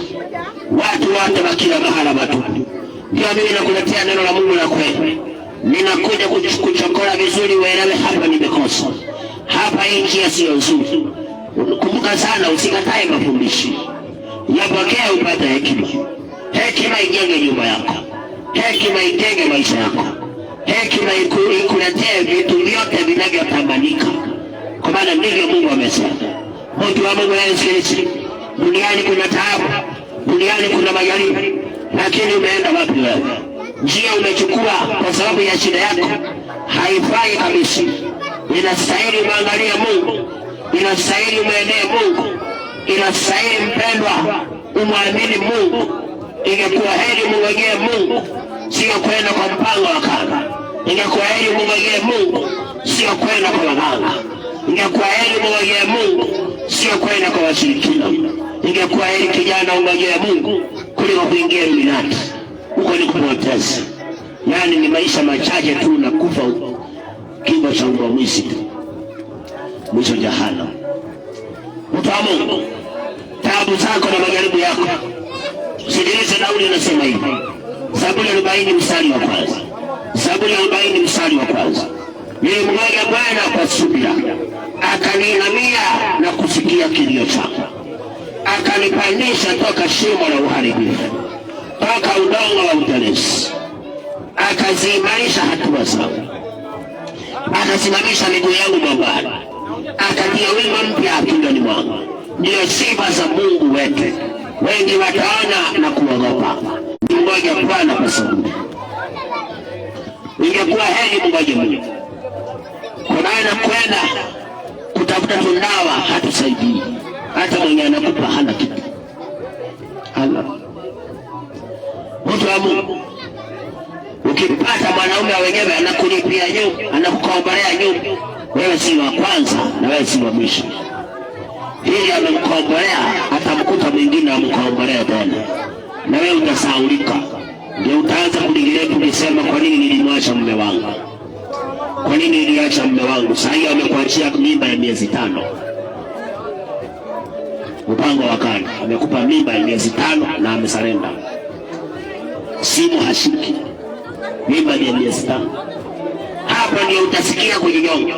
watu wote wa kila mahala watubu. Ndio mimi nakuletea neno la Mungu la kweli. Ninakuja kuchokora vizuri uelewe hapa nimekosa. Hapa hii njia sio nzuri. Kumbuka sana, usikatae mafundisho. Yapokea upate hekima. Hekima ijenge nyumba yako. Hekima ijenge maisha yako. Hekima ikuletee vitu vyote vinavyotamanika. Kwa maana ndivyo Mungu amesema. Mtu wa Mungu anayesikiliza, duniani kuna taabu, duniani kuna majaribu, lakini umeenda wapi wewe? Njia umechukua kwa sababu ya shida yako haifai kabisa. Inastahili muangalie Mungu, inastahili muendee Mungu, inastahili mpendwa umwamini Mungu. Ingekuwa heri mungojee Mungu, sio kwenda kwa mpango wa kanga. Ingekuwa heri mungojee Mungu, sio kwenda kwa waganga. Ingekuwa heri mungojee Mungu, sio kwenda kwa washirikina. Ingekuwa heri kijana ungojee Mungu kuliko kuingia Illuminati. Huko ni kupoteza. Yani ni maisha machache tu na kufa huko. Kifo cha mbwa mwizi tu. Mwisho jahannam. Mtu wa Mungu, taabu zako na majaribu yako, sikiliza Daudi anasema hivi. Zaburi 40 mstari wa kwanza. Zaburi 40 mstari wa kwanza. Nilimngoja Bwana kwa subira, akaniinamia na kusikia kilio changu, akanipandisha toka shimo la uharibifu, toka udongo wa utelezi, akaziimarisha hatua zangu, akasimamisha miguu yangu mwambani, akatia wimbo mpya akilini mwangu. Ndiyo sifa za Mungu wetu, wengi wataona na kuogopa. Mngoja Bwana kwa saburi. Ingekuwa heri mngoje Mungu, kwa maana kwenda kutafuta tundawa hatusaidii. Hata mwenye anakupa hana kitu. Hana. Mtu wa Mungu, ukipata mwanaume wenyewe anakulipia nyumba, anakukombolea nyumba, wewe si wa kwanza na wewe si wa mwisho. Ili amemkombolea, atamkuta mwingine amkombolea tena, na wewe utasahaulika. Ndio utaanza kuligiletu kusema, kwa nini nilimwacha mume wangu? Kwa nini niliacha mume wangu? Sasa hiyo amekuachia mimba ya miezi 5. Mpango wa kando, amekupa mimba ya miezi 5 na amesarenda. Simu hashiki, mimba ya miezi 5. Hapa ndio utasikia kujinyonga.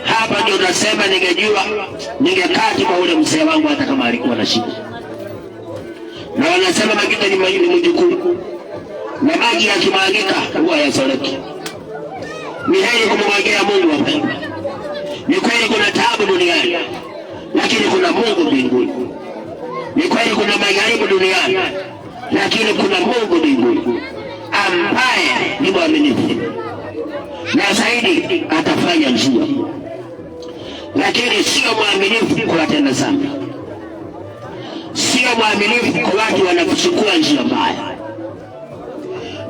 Hapa ndio utasema, ningejua ningekati kwa ule mzee wangu hata kama alikuwa na shida. Na wanasema Magita ni mjukuu, na maji yakimwagika huwa yasoleki. Ni heri kumwagia Mungu wapendwa. Ni kweli kuna taabu duniani, lakini kuna Mungu mbinguni. Ni kweli kuna majaribu duniani, lakini kuna Mungu mbinguni ambaye ni mwaminifu, na zaidi atafanya njia. Lakini sio mwaminifu kwa watenda dhambi, sio mwaminifu kwa watu wanakuchukua njia mbaya.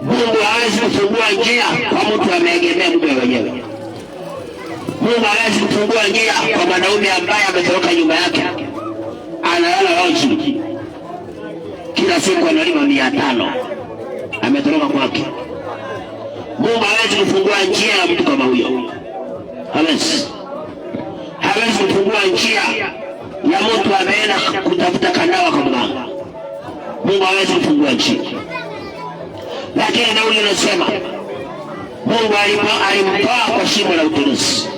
Mungu hawezi kufungua njia kwa mtu ameegemea mume wenyewe. Mungu hawezi kufungua njia kwa mwanaume ambaye ametoroka nyumba yake, analala loji, kila siku analima 500, ametoroka kwake. Mungu hawezi kufungua njia ya mtu kama huyo. Hawezi kufungua njia ya mtu ameenda kutafuta kanawa kwa mganga. Mungu hawezi kufungua njia. Lakini Daudi anasema Mungu alimtoa kwa shimo la utelezi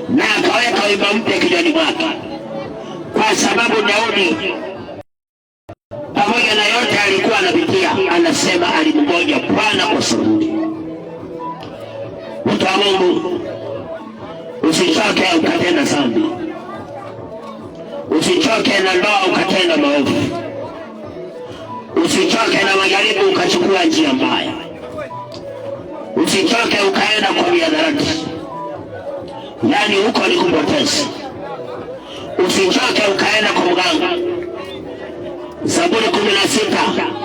na akaweka wimbo mpya kinywani mwake, kwa sababu Daudi pamoja na yote alikuwa anapitia, anasema alimngoja Bwana kwa saburi. Mtu wa Mungu, usichoke ukatenda dhambi, usichoke na ndoa ukatenda maovu, usichoke na majaribu ukachukua njia mbaya, usichoke ukaenda kwa mihadarati, yani huko ni kupoteza. Usichoke ukaenda kwa mganga. Zaburi 16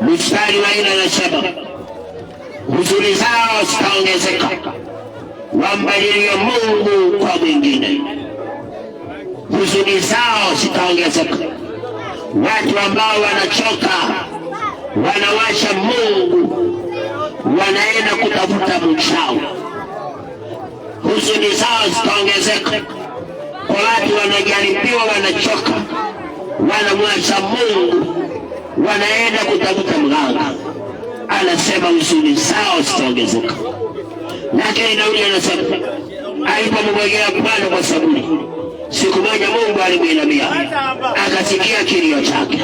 mstari wa 4 anasema, huzuni zao zitaongezeka, wambadilie Mungu kwa mwingine. Huzuni zao zitaongezeka. Watu ambao wanachoka, wanawacha Mungu, wanaenda kutafuta mchawi. Huzuni zao zitaongezeka. Kwa watu wanajaribiwa, wanachoka, wanamwacha Mungu, wanaenda kutafuta mganga. Anasema huzuni zao zitaongezeka. Lakini Daudi anasema alipomngojea Bwana kwa saburi, siku moja Mungu alimwinamia, akasikia kilio chake,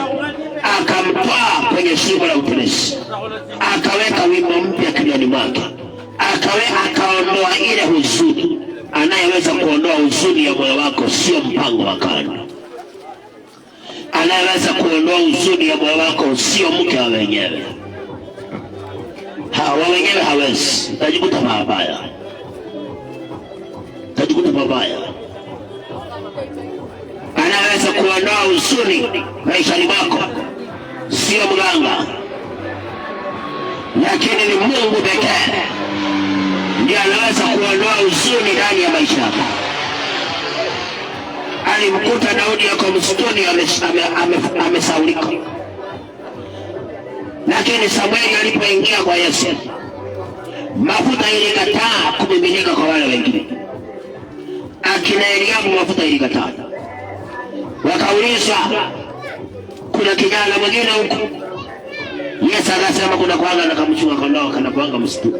akamtoa kwenye shimo la utelezi, akaweka wimbo mpya kinywani mwake, akaondoa ile huzuni. Anayeweza kuondoa huzuni ya moyo wako sio mpango wa kando. Anayeweza kuondoa huzuni ya moyo wako sio mke wa wenyewe. Wa wenyewe hawezi, utajikuta mabaya, Anayeweza kuondoa huzuni maishani mwako sio mganga, lakini ni Mungu pekee ndiye anaweza kuondoa huzuni ndani ya maisha yako. Alimkuta Daudi yuko msituni amesaulika, lakini Samueli alipoingia kwa Yesu, mafuta ilikataa kumiminika kwa wale wengine. Akina Eliabu mafuta ilikataa. Wakaulizwa, kuna kijana mwingine huko? Yesa akasema kuna kuanga na kamchunga kondoo kana kuanga msitu.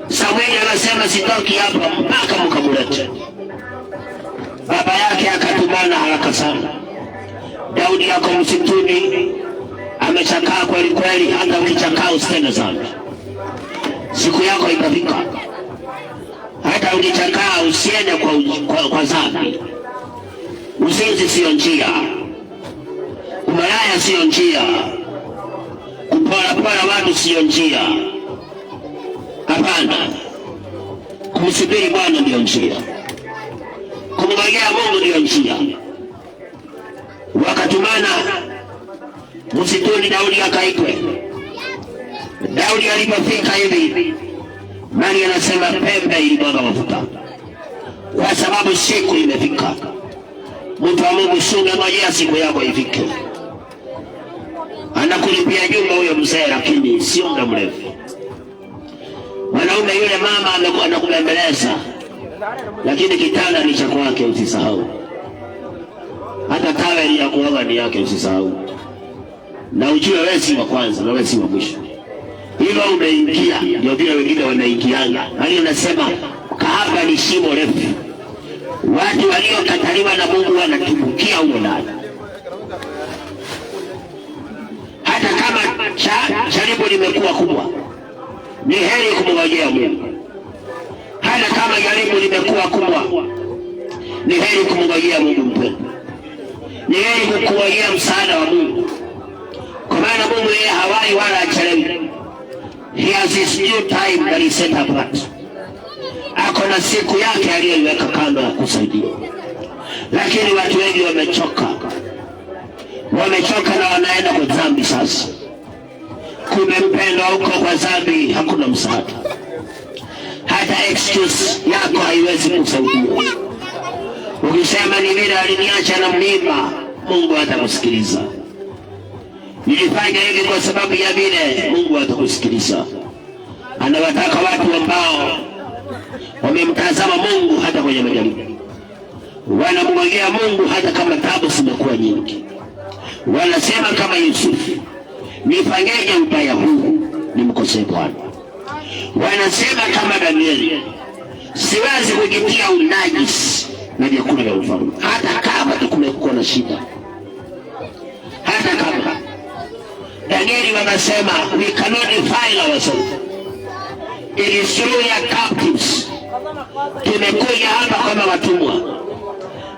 Samueli anasema sitoki hapa mpaka mkamulete. Baba yake akatumana haraka sana. Daudi yako msituni, amechakaa kweli kweli, hata ukichakaa usitende dhambi. Siku yako itafika. Hata ukichakaa usiende kwa dhambi. Uzinzi sio njia. Umalaya sio njia. Kupora watu sio njia. Hapana. Kumsubiri Bwana ndio njia. Kumngojea Mungu ndio njia. Wakatumana msituni, Daudi akaitwe. Daudi alipofika hivi, Mari anasema pembe ilimwaga mafuta, kwa sababu siku imefika. Mtu wa Mungu, sunga ngojea siku yako ifike. Anakulipia nyumba huyo mzee, lakini sio muda mrefu. Mwanaume yule mama amekuwa anakubembeleza, lakini kitanda ni cha kwake, usisahau. Hata taweli ya kuoga ni yake, usisahau. Na ujue wewe si wa kwanza na wewe si wa mwisho. Hilo umeingia ndio vile wengine wanaingianga. Hali unasema kahaba ni shimo refu. Watu waliokataliwa na Mungu wanatumbukia huko ndani. Hata kama jaribu limekuwa kubwa, ni heri kumngojea Mungu. Hata kama jaribu limekuwa kubwa, ni heri kumngojea Mungu mpendwa. Ni heri kukungojea msaada wa Mungu. Kwa maana Mungu yeye hawai wala hachelewi. He has his new time that he set apart. Ako na siku yake aliyoiweka kando ya kusaidia. Lakini watu wengi wamechoka. Wamechoka na wanaenda kwa dhambi sasa. Kumbe mpendwa, huko kwa dhambi hakuna msaada. Hata excuse yako haiwezi kusaidia. Ukisema ni vile aliniacha na mlima, Mungu hatakusikiliza. Nilifanya hivi kwa sababu ya vile, Mungu hatakusikiliza. Anawataka watu ambao wamemtazama Mungu hata kwenye majaribu. Wanamngojea Mungu hata kama taabu zimekuwa nyingi. Wanasema kama Yusufu, nifanyeje ubaya huu nimkosee Bwana? Wanasema kama Danieli, siwezi kujitia unajisi na vyakula vya ufalme, hata kama kumekuwa na shida. Hata kama Danieli wanasema we cannot defile ourselves. It is through your captives. Tumekuja hapa kama watumwa.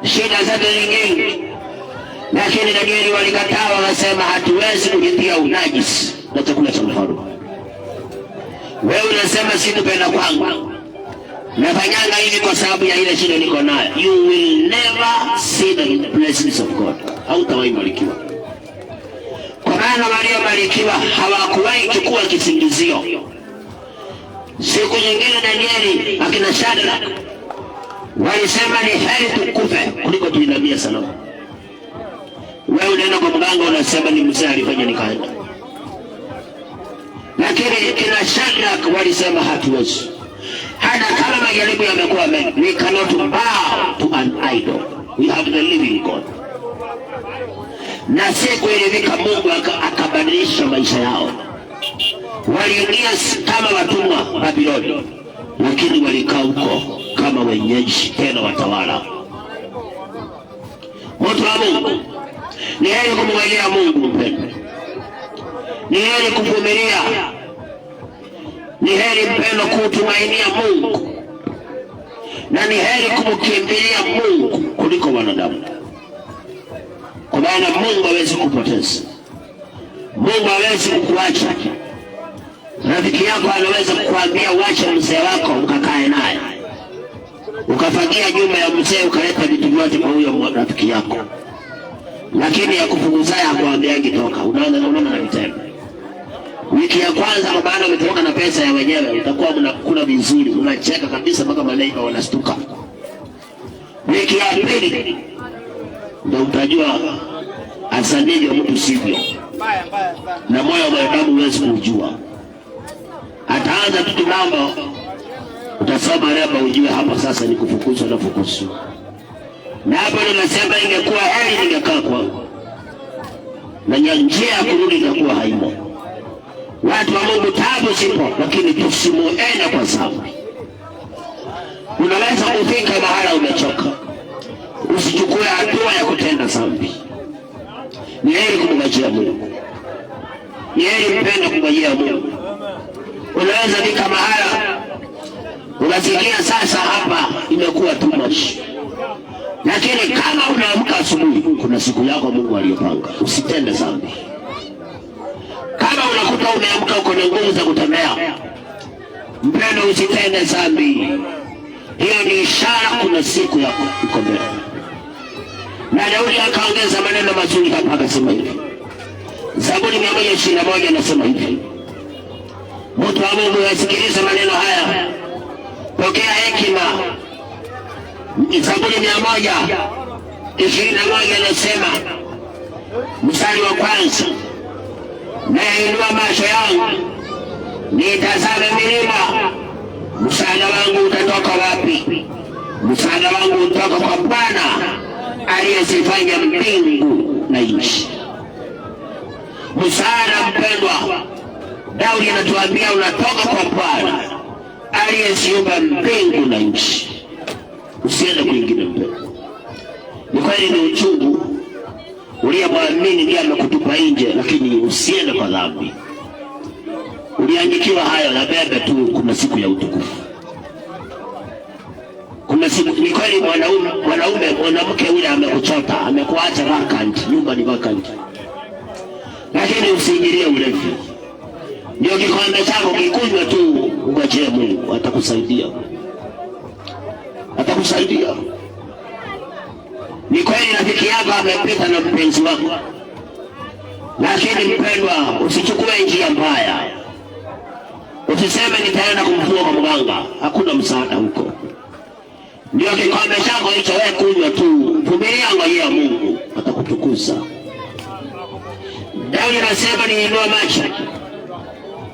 Shida zote ni nyingi. Lakini Danieli walikataa, wanasema hatuwezi kujitia unajisi na chakula cha mfalme. Wewe unasema situpenda kwangu, nafanyanga hivi kwa sababu ya ile shida niko nayo. You will never see the blessings of God. Hautawahi barikiwa. Kwa maana waliobarikiwa hawakuwahi chukua kisingizio. Siku nyingine Danieli akina Shadraka walisema ni heri tukufe kuliko tuinamia sanamu. Wewe unaenda kwa mganga unasema ni mzee alifanya nikaenda. Lakini kina Shadraka walisema hatuwezi. Hata kama majaribu yamekuwa mengi, we cannot bow to an idol. We have the living God. Na siku ilifika, Mungu akabadilisha maisha yao. Waliingia kama watumwa Babiloni, lakini walikaa huko kama wenyeji, tena watawala. Watu wa Mungu, ni heri kumngojea Mungu mpendwa. Ni heri kuvumilia. Ni heri mpendwa kutumainia Mungu. Na ni heri kumkimbilia Mungu kuliko wanadamu. Kwa maana Mungu hawezi kupoteza. Mungu hawezi kukuacha. Rafiki yako anaweza kukuambia uache mzee wako ukakae naye, ukafagia nyumba ya mzee ukaleta vitu vyote kwa huyo rafiki yako, lakini ya kufukuzaye hakuambiagi toka. Unaona na vitendo. Wiki ya kwanza kwa maana umetoka na pesa ya wenyewe, utakuwa mnakula vizuri, unacheka kabisa mpaka malaika wanastuka. Wiki ya pili ndio utajua asandivyo mtu sivyo. Na moyo wa mwanadamu huwezi kujua. Ataanza tu mambo, utasoma leo ujue hapa sasa ni kufukuzwa na fukuzwa. Na hapo ninasema ingekuwa heri ningekaa kwangu, na njia ya kurudi itakuwa haina. Watu wa Mungu, tabu zipo, lakini tusimuende kwa dhambi. Unaweza kufika mahala umechoka, usichukue hatua ya kutenda dhambi. Ni heri kumngojea Mungu, ni heri mpenda kumngojea Mungu. Unaweza fika mahala unasikia sasa hapa imekuwa too much, lakini kama unaamka asubuhi, kuna siku yako Mungu aliyopanga, usitende dhambi. Kama unakuta umeamka uko na nguvu za kutembea, mpendo, usitende dhambi. Hiyo ni ishara kuna siku yako iko mbele. Na Daudi akaongeza maneno mazuri hapa, akasema hivi, Zaburi 121 anasema hivi, mtu wa Mungu asikilize maneno haya, pokea hekima. Zaburi 121 anasema mstari wa kwanza, nainua macho yangu nitazame milima, msaada wangu utatoka wapi? Msaada wangu utoka kwa Bwana aliyezifanya mbingu na nchi. Msaada, mpendwa, Daudi anatuambia unatoka kwa Bwana aliyeziumba mbingu na nchi. Usiende kwingine, mpendwa. Ni kweli ni uchungu, uliyemwamini ndiye amekutupa nje, lakini usiende kwa dhambi. Uliandikiwa hayo na bebe tu, kuna siku ya utukufu. Kuna siku, ni kweli mwanamke yule amekuchota, amekuacha vacant, nyumba ni vacant, lakini usiingilie ulevi. Ndio kikombe chako kikunywa tu, ungojee Mungu, atakusaidia. Atakusaidia. Ni kweli rafiki yako amepita na mpenzi wako, lakini mpendwa, usichukue njia mbaya. Usiseme nitaenda kumfua kwa mganga, hakuna msaada huko. Ndio kikombe chako hicho, wewe kunywa tu, vumilia, ngojea Mungu, atakutukuza. Daudi anasema niinua macho.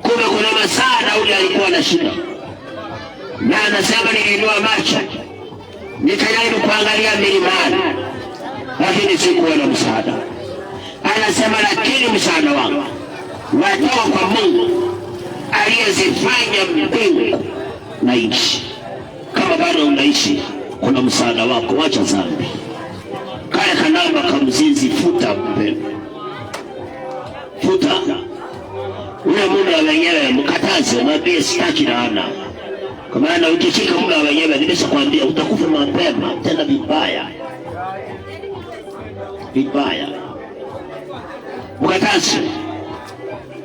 Kumbe kuna masaa Daudi alikuwa na shida, na anasema niinua macho nikajaribu kuangalia milimani, lakini sikuwa na msaada. Anasema lakini msaada wangu watoka kwa Mungu aliyezifanya mbingu na nchi. Kama bado unaishi, kuna msaada wako. Wacha dhambi, kale kanamba kamzizi, futa mpendo, futa. Ule muda wenyewe mkataze, mwambie sitaki laana. Kwa maana ukifika muda wenyewe, nimeshakwambia utakufa mapema, tena vibaya. Vibaya. Mkataze.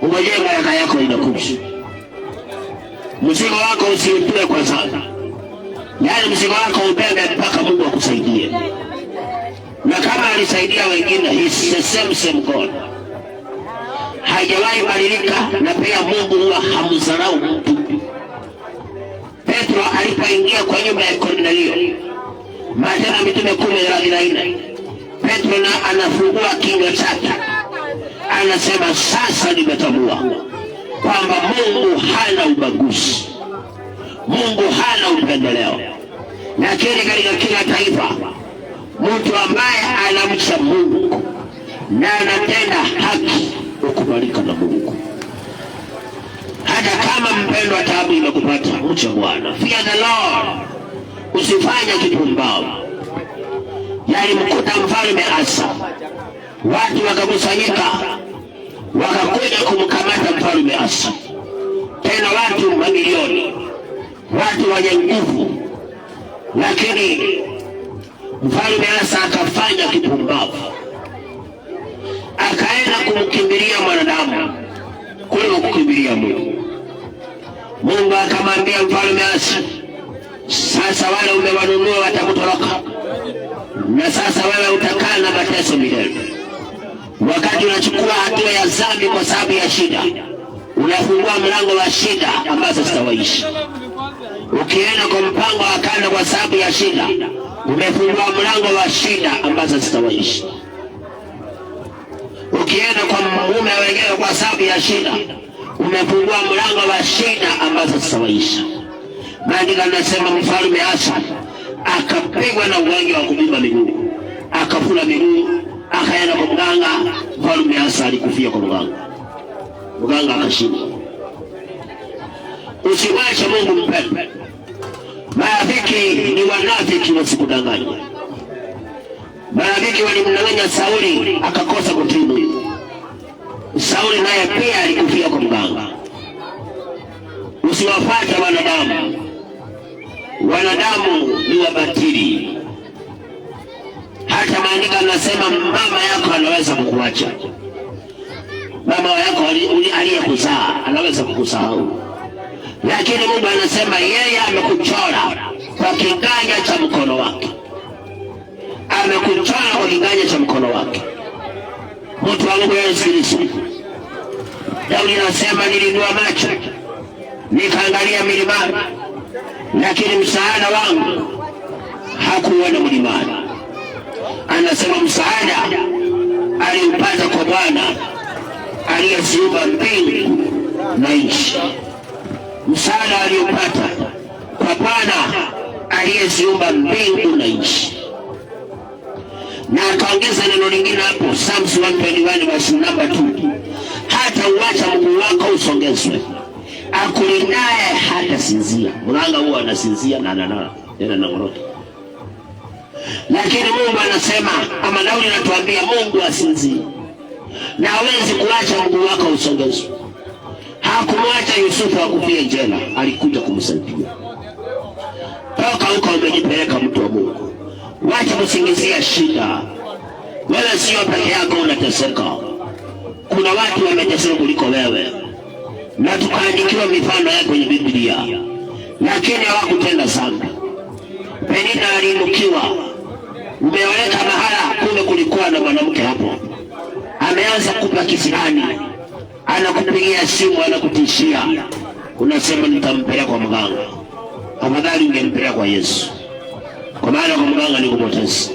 Ungojee baraka yako inakuja. Mzigo wako usiutue kwa sana. Yaani mzigo wako ubebe mpaka Mungu akusaidie. Na kama alisaidia wengine, he's the same God. Hajawahi badilika, na pia Mungu huwa hamdharau mtu. Petro alipoingia kwa nyumba ya Kornelio, Matendo ya Mitume 10:34, Petro na anafungua kinywa chake, anasema sasa nimetambua kwamba Mungu hana ubaguzi, Mungu hana upendeleo, lakini katika kila taifa mtu ambaye anamcha Mungu na anatenda haki ukubalika na Mungu. Hata kama mpendwa taabu imekupata, mcha Bwana, fear the Lord, usifanye kipumbavu. Yalimkuta mfalme Asa, watu wakakusanyika wakakuja kumkamata mfalme Asa, tena watu mamilioni, watu wenye nguvu, lakini mfalme Asa akafanya kipumbavu, akaenda kumkimbilia mwanadamu kuliko kukimbilia Mungu. Mungu akamwambia mfalme Asa, sasa wale umewanunua watakutoroka, na sasa wewe utakaa na mateso milele. Wakati unachukua hatua ya dhambi kwa sababu ya shida, unafungua mlango wa shida ambazo zitawaishi. Ukienda kwa mpango wa kando kwa sababu ya shida, umefungua mlango wa shida ambazo zitawaishi. Ukienda kwa mume wenyewe kwa sababu ya shida, umefungua mlango wa shida ambazo zitawaishi. Maandiko yanasema mfalme Asa akapigwa na ugonjwa wa kuvimba miguu, akafura miguu, akaenda kwa mganga. Mfalme Asa alikufia kwa mganga, mganga akashinda. Usimwache Mungu mpendwa. Marafiki ni wanafiki, wasikudanganye. Marafiki walimdanganya Sauli akakosa kutii. Sauli naye pia alikufia kwa mganga. Usiwafuate wanadamu. Wanadamu ni wabatili. Hata maandiko yanasema mama yako anaweza kukuacha. Mama yako aliyekuzaa anaweza kukusahau. Lakini Mungu anasema yeye amekuchora kwa kiganja cha mkono wake. Amekuchora kwa kiganja cha mkono wake. Mtu wa Mungu Yesu Kristo. Daudi anasema nilinua macho nikaangalia milimani, lakini msaada wangu hakuona mlimani. Anasema msaada aliupata kwa Bwana aliyeziumba mbingu na nchi. Msaada aliupata kwa Bwana aliyeziumba mbingu na nchi. Na akaongeza neno lingine hapo, Psalms 121 verse number 2. Hata uacha mguu wako usongezwe, akulindaye hata sinzia. Mganga huwa anasinzia na ngoroka. Lakini Mungu anasema, ama Daudi anatuambia Mungu asinzie. Na hawezi kuacha mguu wako usongezwe. Hakumwacha Yusufu akufie jela, alikuja kumsaidia. Toka huko umejipeleka mtu wa Mungu. Wacha kusingizia shida. Wewe sio peke yako unateseka. Kuna watu wameteseka kuliko wewe. Na tukaandikiwa mifano yake kwenye Biblia. Lakini hawakutenda dhambi. Penina aliinukiwa. Umeweka mahala, kumbe kulikuwa na mwanamke hapo. Ameanza kupa kisirani. Anakupigia simu, anakutishia. Unasema nitampeleka kwa mganga. Afadhali ungempeleka kwa Yesu. Kwa maana kwa mganga ni kupoteza.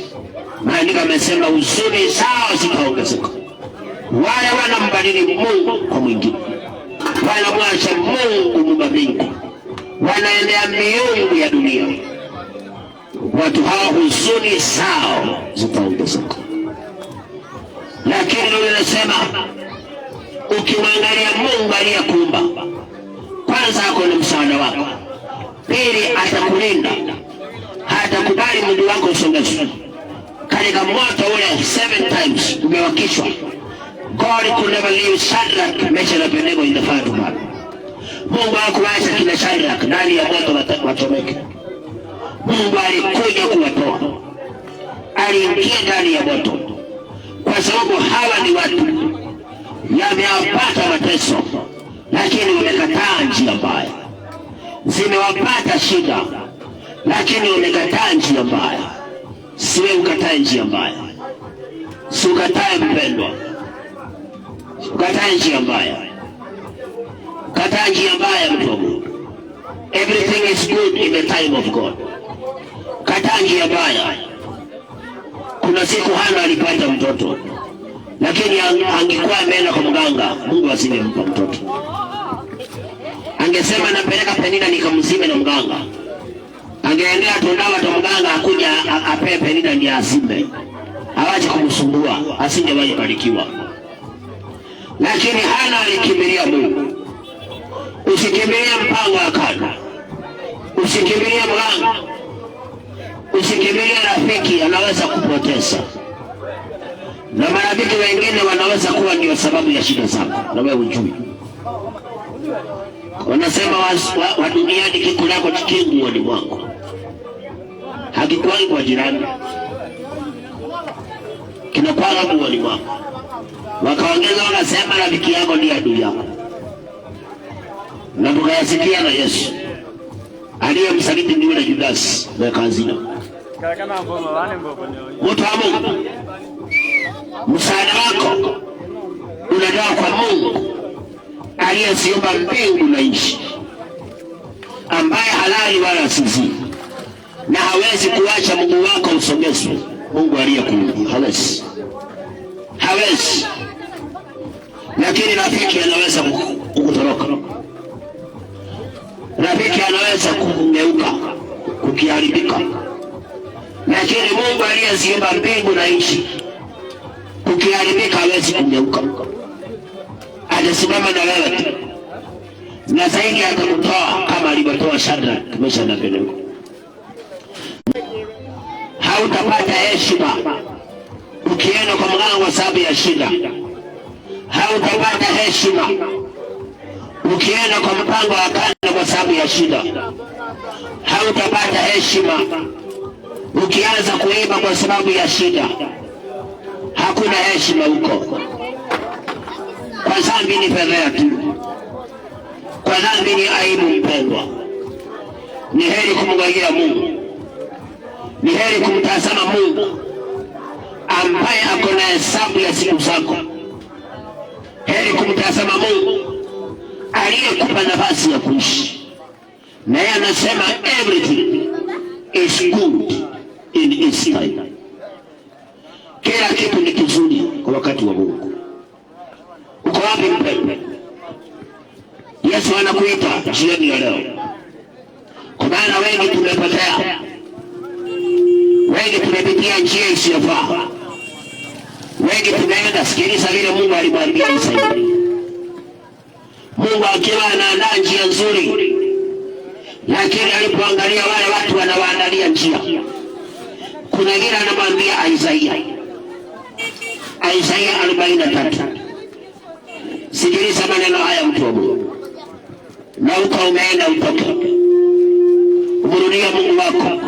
Maandiko yamesema huzuni zao zitaongezeka. Wale wanambadili Mungu kwa mwingine. Wanamwacha Mungu Muumba mbingu. Wanaendea miungu ya dunia. Watu hao huzuni zao zitaongezeka. Lakini Biblia inasema ukimwangalia Mungu aliyekuumba, kwanza ako na msaada wako. Pili, atakulinda. Hatakubali mwili wako usongezwe. Katika moto ule 7 times umewakishwa. God could never leave Shadrach, Meshach and Abednego in the fire to burn. Mungu hakuacha kina Shadrach ndani ya moto wachomeke. Mungu alikuja kuwatoa. Aliingia ndani ya moto. Kwa sababu hawa ni watu yamewapata mateso, lakini wamekataa njia mbaya. Zimewapata shida, lakini wamekataa njia mbaya. Siwe ukatae njia mbaya. Si ukatae mpendwa. Ukatae njia mbaya. Kataa njia mbaya mtu wa Mungu. Everything is good in the time of God. Kataa njia mbaya. Kuna siku Hana alipata mtoto, lakini angekuwa ameenda kwa mganga, Mungu asingempa mtoto. Angesema napeleka Penina nikamzime na mganga. Angeendea tundawa kwa mganga, akuja ape Penina ndiye azime. Hawaje kumsumbua, asingewahi barikiwa. Lakini Hana alikimbilia Mungu. Usikimbilia mpango wa kando. Usikimbilia mganga. Usikimbilia rafiki, anaweza kupoteza. Na marafiki wengine wanaweza kuwa ndio sababu ya shida zako, na wewe hujui. Wanasema wa duniani kitu lako kikingu ni mwako. Hakikuwahi kwa jirani. Kinakwanga kwa ni mwako. Wakaongeza wakasema rafiki yako ndiye adui yako. Na tukayasikia na Yesu aliyemsaliti ni yule Judas na kazina. Mtu wa Mungu, msaada wako unatoka kwa Mungu aliyeziumba mbingu na nchi, ambaye halali wala sinzii, na hawezi kuacha mguu wako usongezwe. Mungu aliyekuumba hawezi. Hawezi. Lakini rafiki anaweza kukutoroka. Rafiki anaweza kugeuka, kukiharibika. Lakini Mungu aliyeziumba mbingu na nchi, kukiharibika hawezi kugeuka. Atasimama na wewe. na zaidi atakutoa kama alivyotoa Shadraka, Meshaki na Abednego. Hautapata heshima ukienda kwa mganga kwa sababu ya shida. Hautapata heshima ukienda kwa mpango wa kanda kwa sababu ya shida. Hautapata heshima ukianza kuiba kwa sababu ya shida. Hakuna heshima huko. Kwa dhambi ni fedheha tu. Kwa dhambi ni aibu mpendwa. Ni heri kumwangalia Mungu. Ni heri kumtazama Mungu ambaye ako na hesabu ya siku zako. Heri kumtazama Mungu aliyekupa nafasi ya kuishi. Na yeye anasema everything is good in its time. Kila kitu ni kizuri kwa wakati wa Mungu. Uko wapi mpendwa? Yesu anakuita jioni ya leo. Kwa maana wengi tumepotea. Wengi tumepitia njia isiyofaa. Wengi tumeenda, sikiliza vile Mungu alimwambia Isaya. Mungu akiwa anaandaa njia nzuri, lakini alipoangalia wale watu wanawaandalia njia, kuna ngine anamwambia Isaya 43. Sikiliza maneno haya mtu wa Mungu. Na umeenda utoke. Umrudia Mungu wako.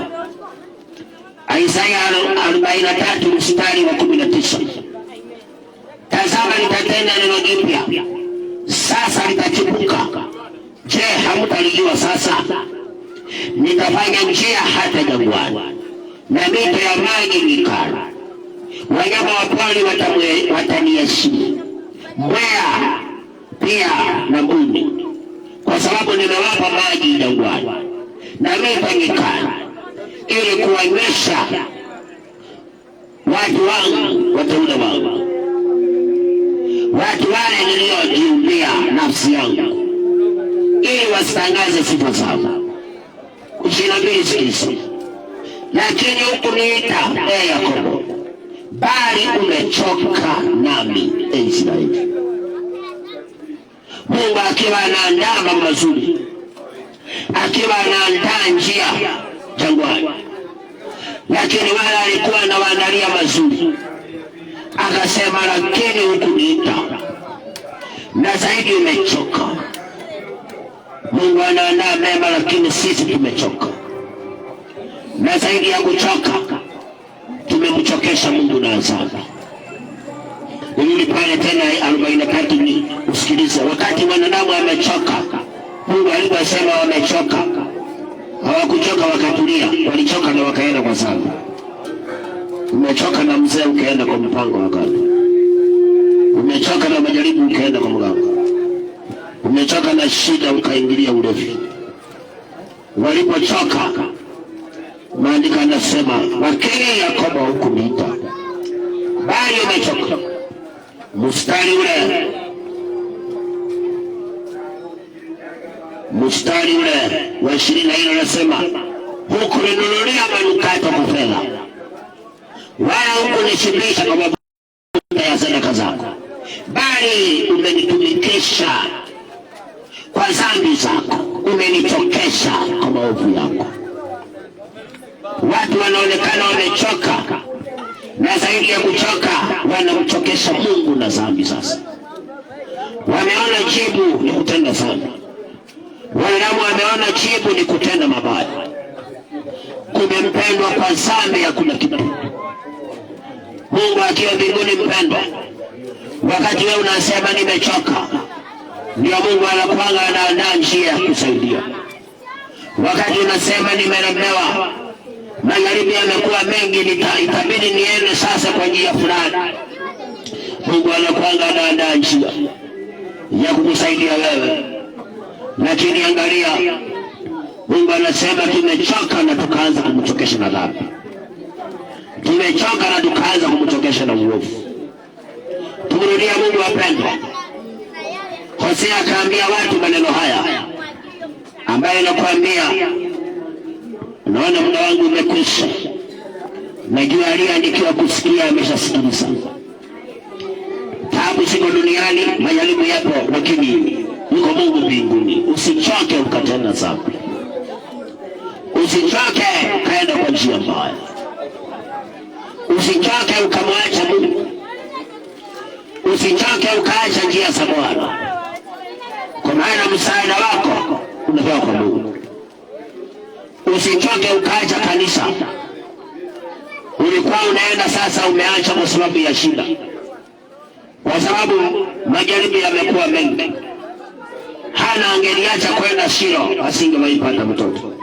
Isaya 43 mstari wa 19. Tazama nitatenda neno jipya. Sasa litachipuka. Je, hamtalijua sasa? Nitafanya njia hata jangwani na mito ya maji nyikani. Wanyama wa pori wataniheshimu, mbweha pia na mbuni, kwa sababu nimewapa maji jangwani na mito nyikani, ili kuwanywesha watu wangu, wateule wangu, watu wale niliojiumbia nafsi yangu, ili wasitangaze sifa zangu. 22 sikiliza. Lakini hukuniita ee Yakobo, bali umechoka nami ee Israeli. Mungu akiwa anaandaa mambo mazuri, akiwa anaandaa njia jangwani, lakini wale alikuwa anawaandalia mazuri, akasema lakini hukuniita, na zaidi umechoka. Mungu anaandaa mema, lakini sisi tumechoka. Na zaidi ya kuchoka, tumemchokesha Mungu na dhambi. Urudi pale tena 43 ni usikilize. Wakati wanadamu wamechoka, Mungu aliposema wamechoka, hawakuchoka wakatulia, walichoka na wakaenda kwa dhambi. Umechoka na mzee ukaenda kwa mpango wa kando. Umechoka na majaribu ukaenda kwa mganga. Umechoka na shida ukaingilia ulevi. Walipochoka, maandiko yanasema lakini Yakobo hukuniita, bali umechoka. Mstari ule wa 24 unasema hukuninunulia manukato kwa fedha, wala hukunishibisha kwa mafuta ya sadaka zako, bali umenitumikisha kwa dhambi zako, umenichokesha kwa maovu yako. Watu wanaonekana wamechoka, na zaidi ya kuchoka wanamchokesha Mungu na dhambi. Sasa wameona jibu ni kutenda dhambi. Wanadamu wameona jibu ni kutenda mabaya. Kumempendwa kwa dhambi hakuna kitu. Mungu akiwa mbinguni mpendwa, wakati wewe unasema nimechoka, ndio Mungu anakuanga anaandaa njia ya kusaidia. Wakati unasema nimelemewa, magharibi yamekuwa mengi, itabidi niende sasa kwa njia fulani, Mungu anakuanga anaandaa njia ya kukusaidia wewe. Lakini angalia, Mungu anasema tumechoka na tukaanza kumchokesha na dhambi. Tumechoka na tukaanza kumchokesha na uovu. Tumrudia Mungu wapendwa. Hosea akaambia watu maneno haya ambaye nakwambia, unaona muda wangu umekwisha. Najua aliyeandikiwa kusikia ameshasikiliza. Taabu ziko duniani, majaribu yapo, lakini yuko kwa Mungu mbinguni. Usichoke ukatenda dhambi, usichoke ukaenda kwa njia mbaya, usichoke ukamwacha Mungu, usichoke ukaacha njia za Bwana, kwa maana msaada wako unatoka kwa Mungu. Usichoke ukaacha kanisa. Ulikuwa unaenda, sasa umeacha kwa sababu ya shida, kwa sababu majaribu yamekuwa mengi. Hana angeliacha kwenda Shilo, asingewaipata mtoto.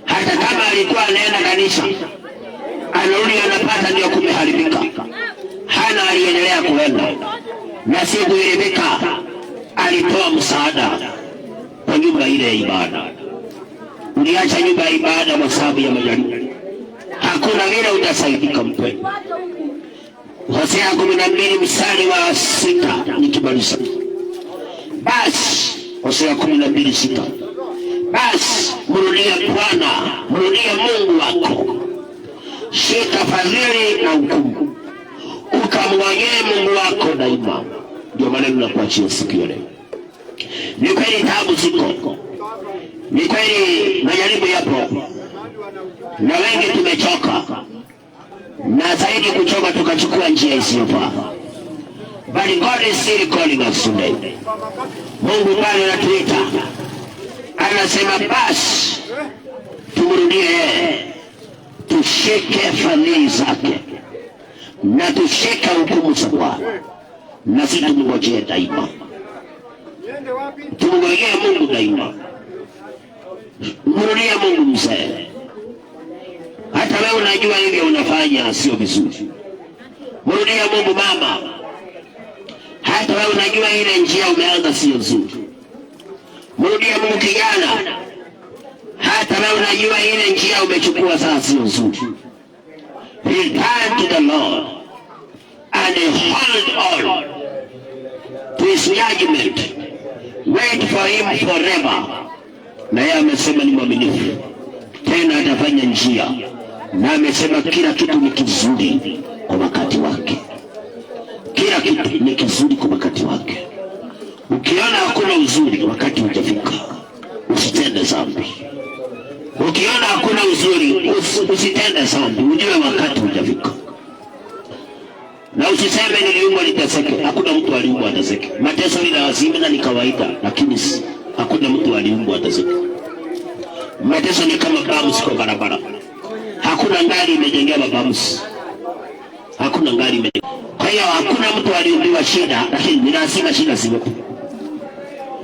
Hata kama alikuwa anaenda kanisa, anarudi anapata, ndio kumeharibika. Hana aliendelea kuenda, na siku ilifika alitoa msaada kwa nyumba ile ya ibada. Uliacha nyumba ya ibada kwa sababu ya majaribu, hakuna vile utasaidika mpendwa. Hosea 12 mstari wa 6 nikimaliza. Basi Hosea 12:6, basi mrudie Bwana, mrudie Mungu wako, shika fadhili na hukumu, ukamngojee Mungu wako daima. Ndio maneno na kuachia siku ya leo. Ni kweli taabu ziko, ni kweli majaribu yapo, na wengi tumechoka, na zaidi kuchoka tukachukua njia isiyofaa. But God is still calling us today. Mungu bado anatuita, anasema basi tumrudie, tushike fadhili zake na tushike hukumu za Bwana, na sisi tumngojee daima. Tumngojee Mungu daima. Mrudie Mungu mzee. Hata wewe unajua hivyo unafanya sio vizuri. Mrudie Mungu mama. Hata wewe unajua ile njia umeanza sio nzuri. Mrudie Mungu kijana. Hata wewe unajua ile njia umechukua sasa sio nzuri. Return to the Lord and hold on to his judgment. Wait for him forever. Na yeye amesema ni mwaminifu, tena atafanya njia, na amesema kila kitu ni kizuri kwa wakati wake. Kila kitu ni kizuri kwa wakati wake. Ukiona hakuna uzuri wakati hujafika, usitende dhambi. Ukiona hakuna uzuri, usitende dhambi, ujue wakati hujafika. Na usiseme niliumbwa niteseke. Hakuna mtu aliumbwa ateseke. Mateso ni lazima na ni kawaida, lakini hakuna mtu aliumbwa ateseke. Mateso ni kama bams kwa barabara. Hakuna gari imejengewa bams. Hakuna gari imejengewa. Kwa hiyo hakuna mtu aliumbiwa shida, lakini ni lazima shida ziwepo.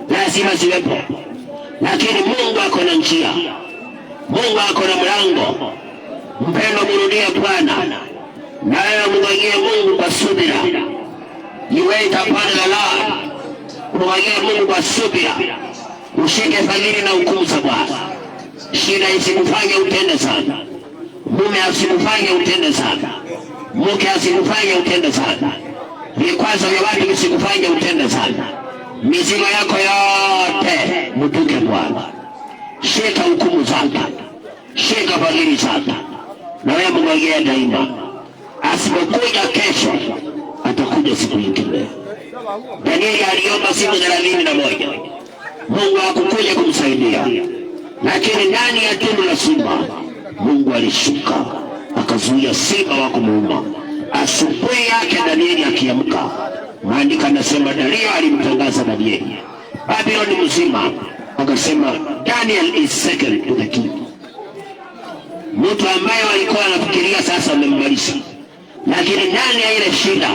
Lazima ziwepo. Lakini Mungu ako na njia. Mungu ako na mlango. Mpendo, mrudie Bwana. Na wewe mngojee Mungu kwa subira. You wait upon the Lord. Mngojee Mungu kwa subira. Ushike fadhili na hukumu za Bwana. Shida isikufanye utende sana. Mume asikufanye utende sana. Mke asikufanye utende sana. Vikwazo vya watu visikufanye utende sana. Mizigo yako yote mtuke Bwana. Shika hukumu zake. Shika fadhili zake. Na wewe mngojee daima. Asipokuja kesho, atakuja siku nyingine. Danieli aliomba siku 31. Mungu hakukuja kumsaidia. Lakini ndani ya tundu la simba, Mungu alishuka, akazuia simba wa kumuuma. Asubuhi yake Danieli akiamka, maandiko yanasema Dario alimtangaza Danieli Babyloni mzima, akasema Daniel is second to the king. Mtu ambaye walikuwa wanafikiria sasa wamemmaliza, lakini ndani ya ile shida,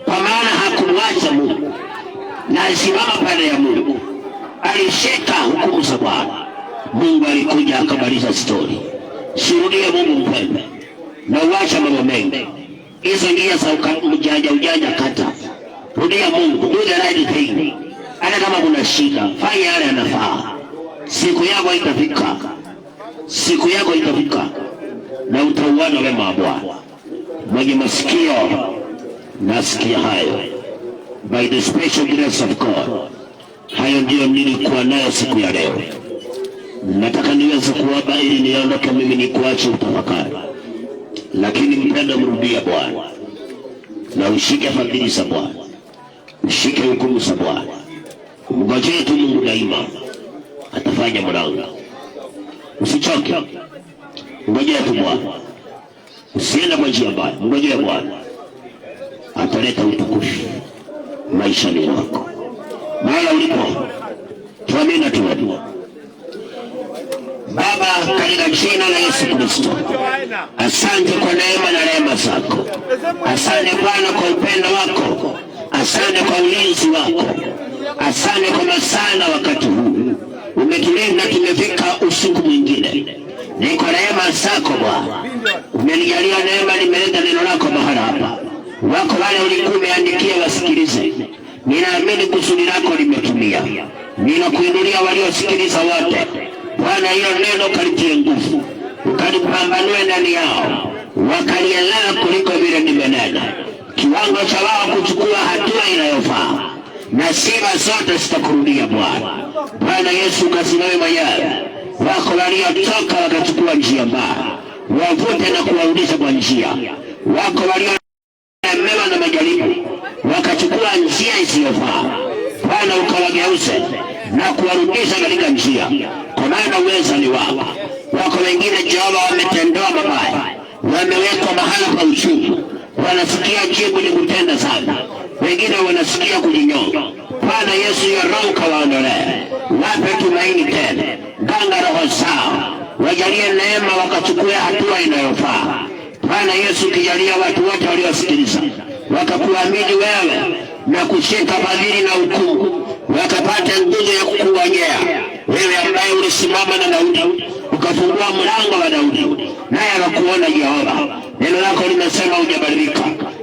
kwa maana hakumwacha Mungu na alisimama pale ya Mungu, alishika hukumu za Bwana. Mungu alikuja akamaliza story. Sirudie Mungu mpende, na uacha mambo mengi. Hizo njia za ujanja kata. Rudia Mungu, do the right thing. Hata kama kuna shida, fanya yale yanafaa. Siku yako itafika. Siku yako itafika na utauona wema wa Bwana. Mwenye masikio nasikia hayo. By the special grace of God. Hayo ndio nilikuwa nayo siku ya leo. Nataka niweze kuomba ili niondoke mimi nikuache utafakari. Lakini mpenda mrudia Bwana. Na ushike fadhili za Bwana. Ushike hukumu za Bwana. Mngojee tu Mungu daima, atafanya mlango. Usichoke, ngojea tu Bwana, usiende kwa njia mbaya. Ngojea Bwana, ataleta utukufu maishani mwako. Mahali ulipo, tuamini na tuombe. Baba, katika jina la Yesu Kristo, asante kwa neema na rehema zako. Asante Bwana kwa upendo wako. Asante kwa ulinzi wako. Asante kwa masana wakati huu. Umetulinda tumefika usiku mwingine. Ni kwa rehema zako Bwana. Umenijalia neema, nimeleta neno lako mahali hapa. Wako wale ulikuwa umeandikia wasikilize. Ninaamini kusudi lako limetumia. Ninakuinulia waliosikiliza wote. Bwana, hilo neno kalitie nguvu, ukalipambanue ndani yao, wakalielewa kuliko vile nimenena. Kiwango cha wao kuchukua hatua inayofaa, na sifa zote zitakurudia Bwana. Bwana Yesu, kasimame mwenyewe. Wako waliotoka wakachukua njia mbaya, wavute na kuwarudisha kwa njia. Wako waliolemewa na majaribu, wakachukua njia isiyofaa. Bwana, ukawageuze na kuwarudisha katika njia, kwa maana uweza ni wako. Wako wengine Jehova wametendewa mabaya, wamewekwa mahala pa uchungu, wanasikia jibu ni kutenda sana, wengine wanasikia kujinyonga. Bwana Yesu, ya roho kawaondolee, wape tumaini tena, ganga roho zao, wajalie neema wakachukue hatua inayofaa. Bwana Yesu, kijalia watu wote waliosikiliza wakakuamini wewe na kushika fadhili na hukumu, wakapata nguvu ya kukuongea wewe, ambaye ulisimama na Daudi ukafungua mlango wa Daudi, naye akakuona Jehova. Neno lako limesema hujabadilika,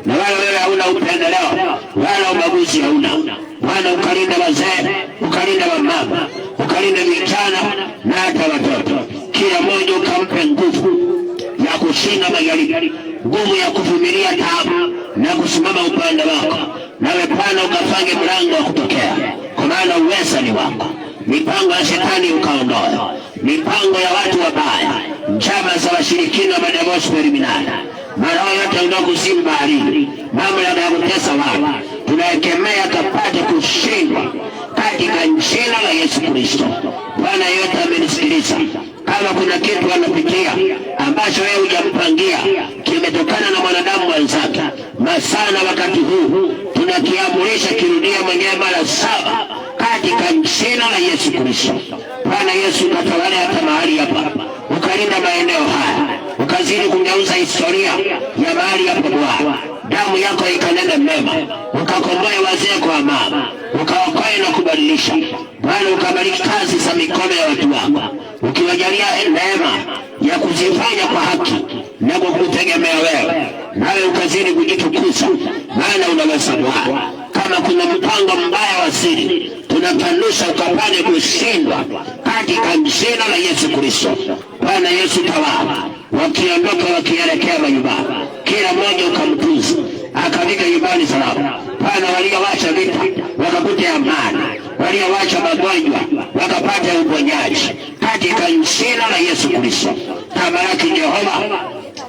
na wala wewe hauna upendeleo wala ubaguzi hauna. Bwana, ukalinda wazee, ukalinda wamama, ukalinda vijana na hata watoto. Kila mmoja ukampe nguvu ya kushinda majaribu, nguvu ya kuvumilia taabu na kusimama upande wako. Nawe Bwana ukafanye mlango wa kutokea, kwa maana uweza ni wako. Mipango ya shetani ukaondoa, mipango ya watu wabaya, njama za washirikina, madevos kriminali, maroho yote unaokuzimu baharini, mamlaka ya kutesa watu, tunaekemea kapate kushindwa katika jina la Yesu Kristo. Bwana, yote amenisikiliza, kama kuna kitu anapitia ambacho wewe hujampangia, kimetokana na mwanadamu wenzake, masana wakati huu tunakiamurisha kirudia mwenyewe mara 7 katika jina la Yesu Kristo. Bwana Yesu, katawale hata mahali hapa, ukalinda maeneo haya, ukazidi kugeuza historia ya mahali hapa Bwana. Damu yako ikanene mema, ukakomboe wazee kwa mama, ukaokoe na kubadilisha. Bwana, ukabariki kazi za mikono ya watu wako, ukiwajalia neema ya kuzifanya kwa haki na kwa kutegemea wewe, nawe ukazidi kujitukuza, maana unaweza Bwana. Kama kuna mpango mbaya wa siri, tunakanusha ukapane kushindwa katika jina la Yesu Kristo. Bwana Yesu, tawala wakiondoka wakielekea manyumbani, kila mmoja ukamtunza akafika nyumbani salama. Bwana, waliowacha vita wakakute amani, waliowacha magonjwa wakapata uponyaji katika jina la Yesu Kristo. Tabaraki Jehova,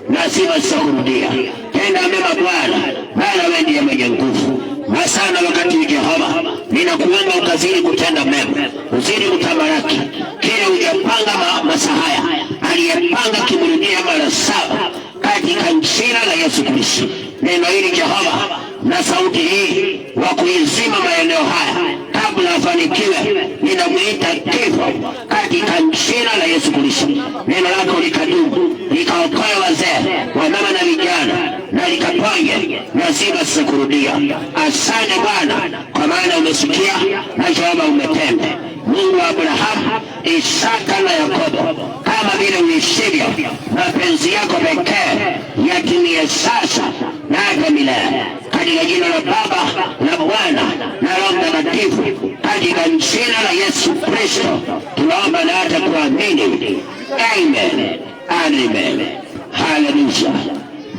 na sifa zitakurudia. Tenda mema Bwana, maana wewe ndiye mwenye nguvu. Masana wakati Jehova, ninakuomba ukazidi kutenda mema, uzidi kutabaraki kile ujapanga masahaya, aliyepanga kimrudia mara 7 katika jina la Yesu Kristo. Neno hili Jehova na sauti hii wa kuizima maeneo haya kabla afanikiwe, ninamuita kifo katika jina la Yesu Kristo. Neno lako likadumu, likaokoe wazee, wamama na vijana, na likaponye na sifa zitakurudia. Asante Bwana, kwa maana umesikia na Jehova umetenda. Mungu wa Abrahamu, Isaka na Yakobo, kama vile uishivyo, mapenzi yako pekee yatimie sasa na hata milele, katika jina la Baba na Bwana na Roho Mtakatifu, katika jina la Yesu Kristo tunaomba na hata kuamini. Amen. Amen. Hallelujah.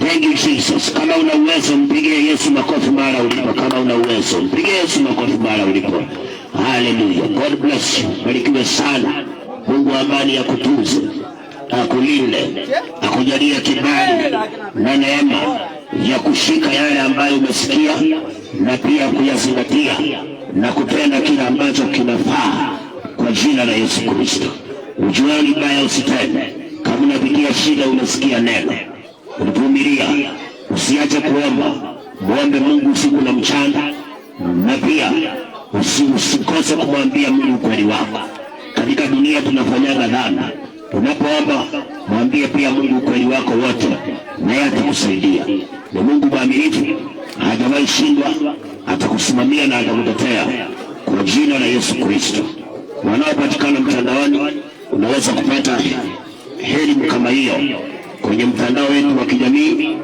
Thank you Jesus. Kama una uwezo mpigie Yesu makofi mara ulipo. Kama una uwezo mpigie Yesu makofi mara ulipo. Hallelujah. God bless you. Barikiwe sana. Mungu wa amani akutunze, akulinde, akujalie kibali na neema ya kushika yale ambayo umesikia na pia kuyazingatia na kutenda kile ambacho kinafaa kwa jina la Yesu Kristo. Ujue libaya usitende. Kama unapitia shida, unasikia neno, ulivumilia, usiache kuomba. Muombe Mungu usiku na mchana, na pia usikose kumwambia Mungu ukweli wako. Katika dunia tunafanyaga dhambi. Unapoomba mwambie pia Mungu ukweli wako wote, naye atakusaidia. Ni Mungu mwaminifu, hajawahi shindwa, atakusimamia na atakutetea kwa jina la Yesu Kristo. Wanaopatikana mtandaoni, unaweza kupata elimu kama hiyo kwenye mtandao wetu wa kijamii.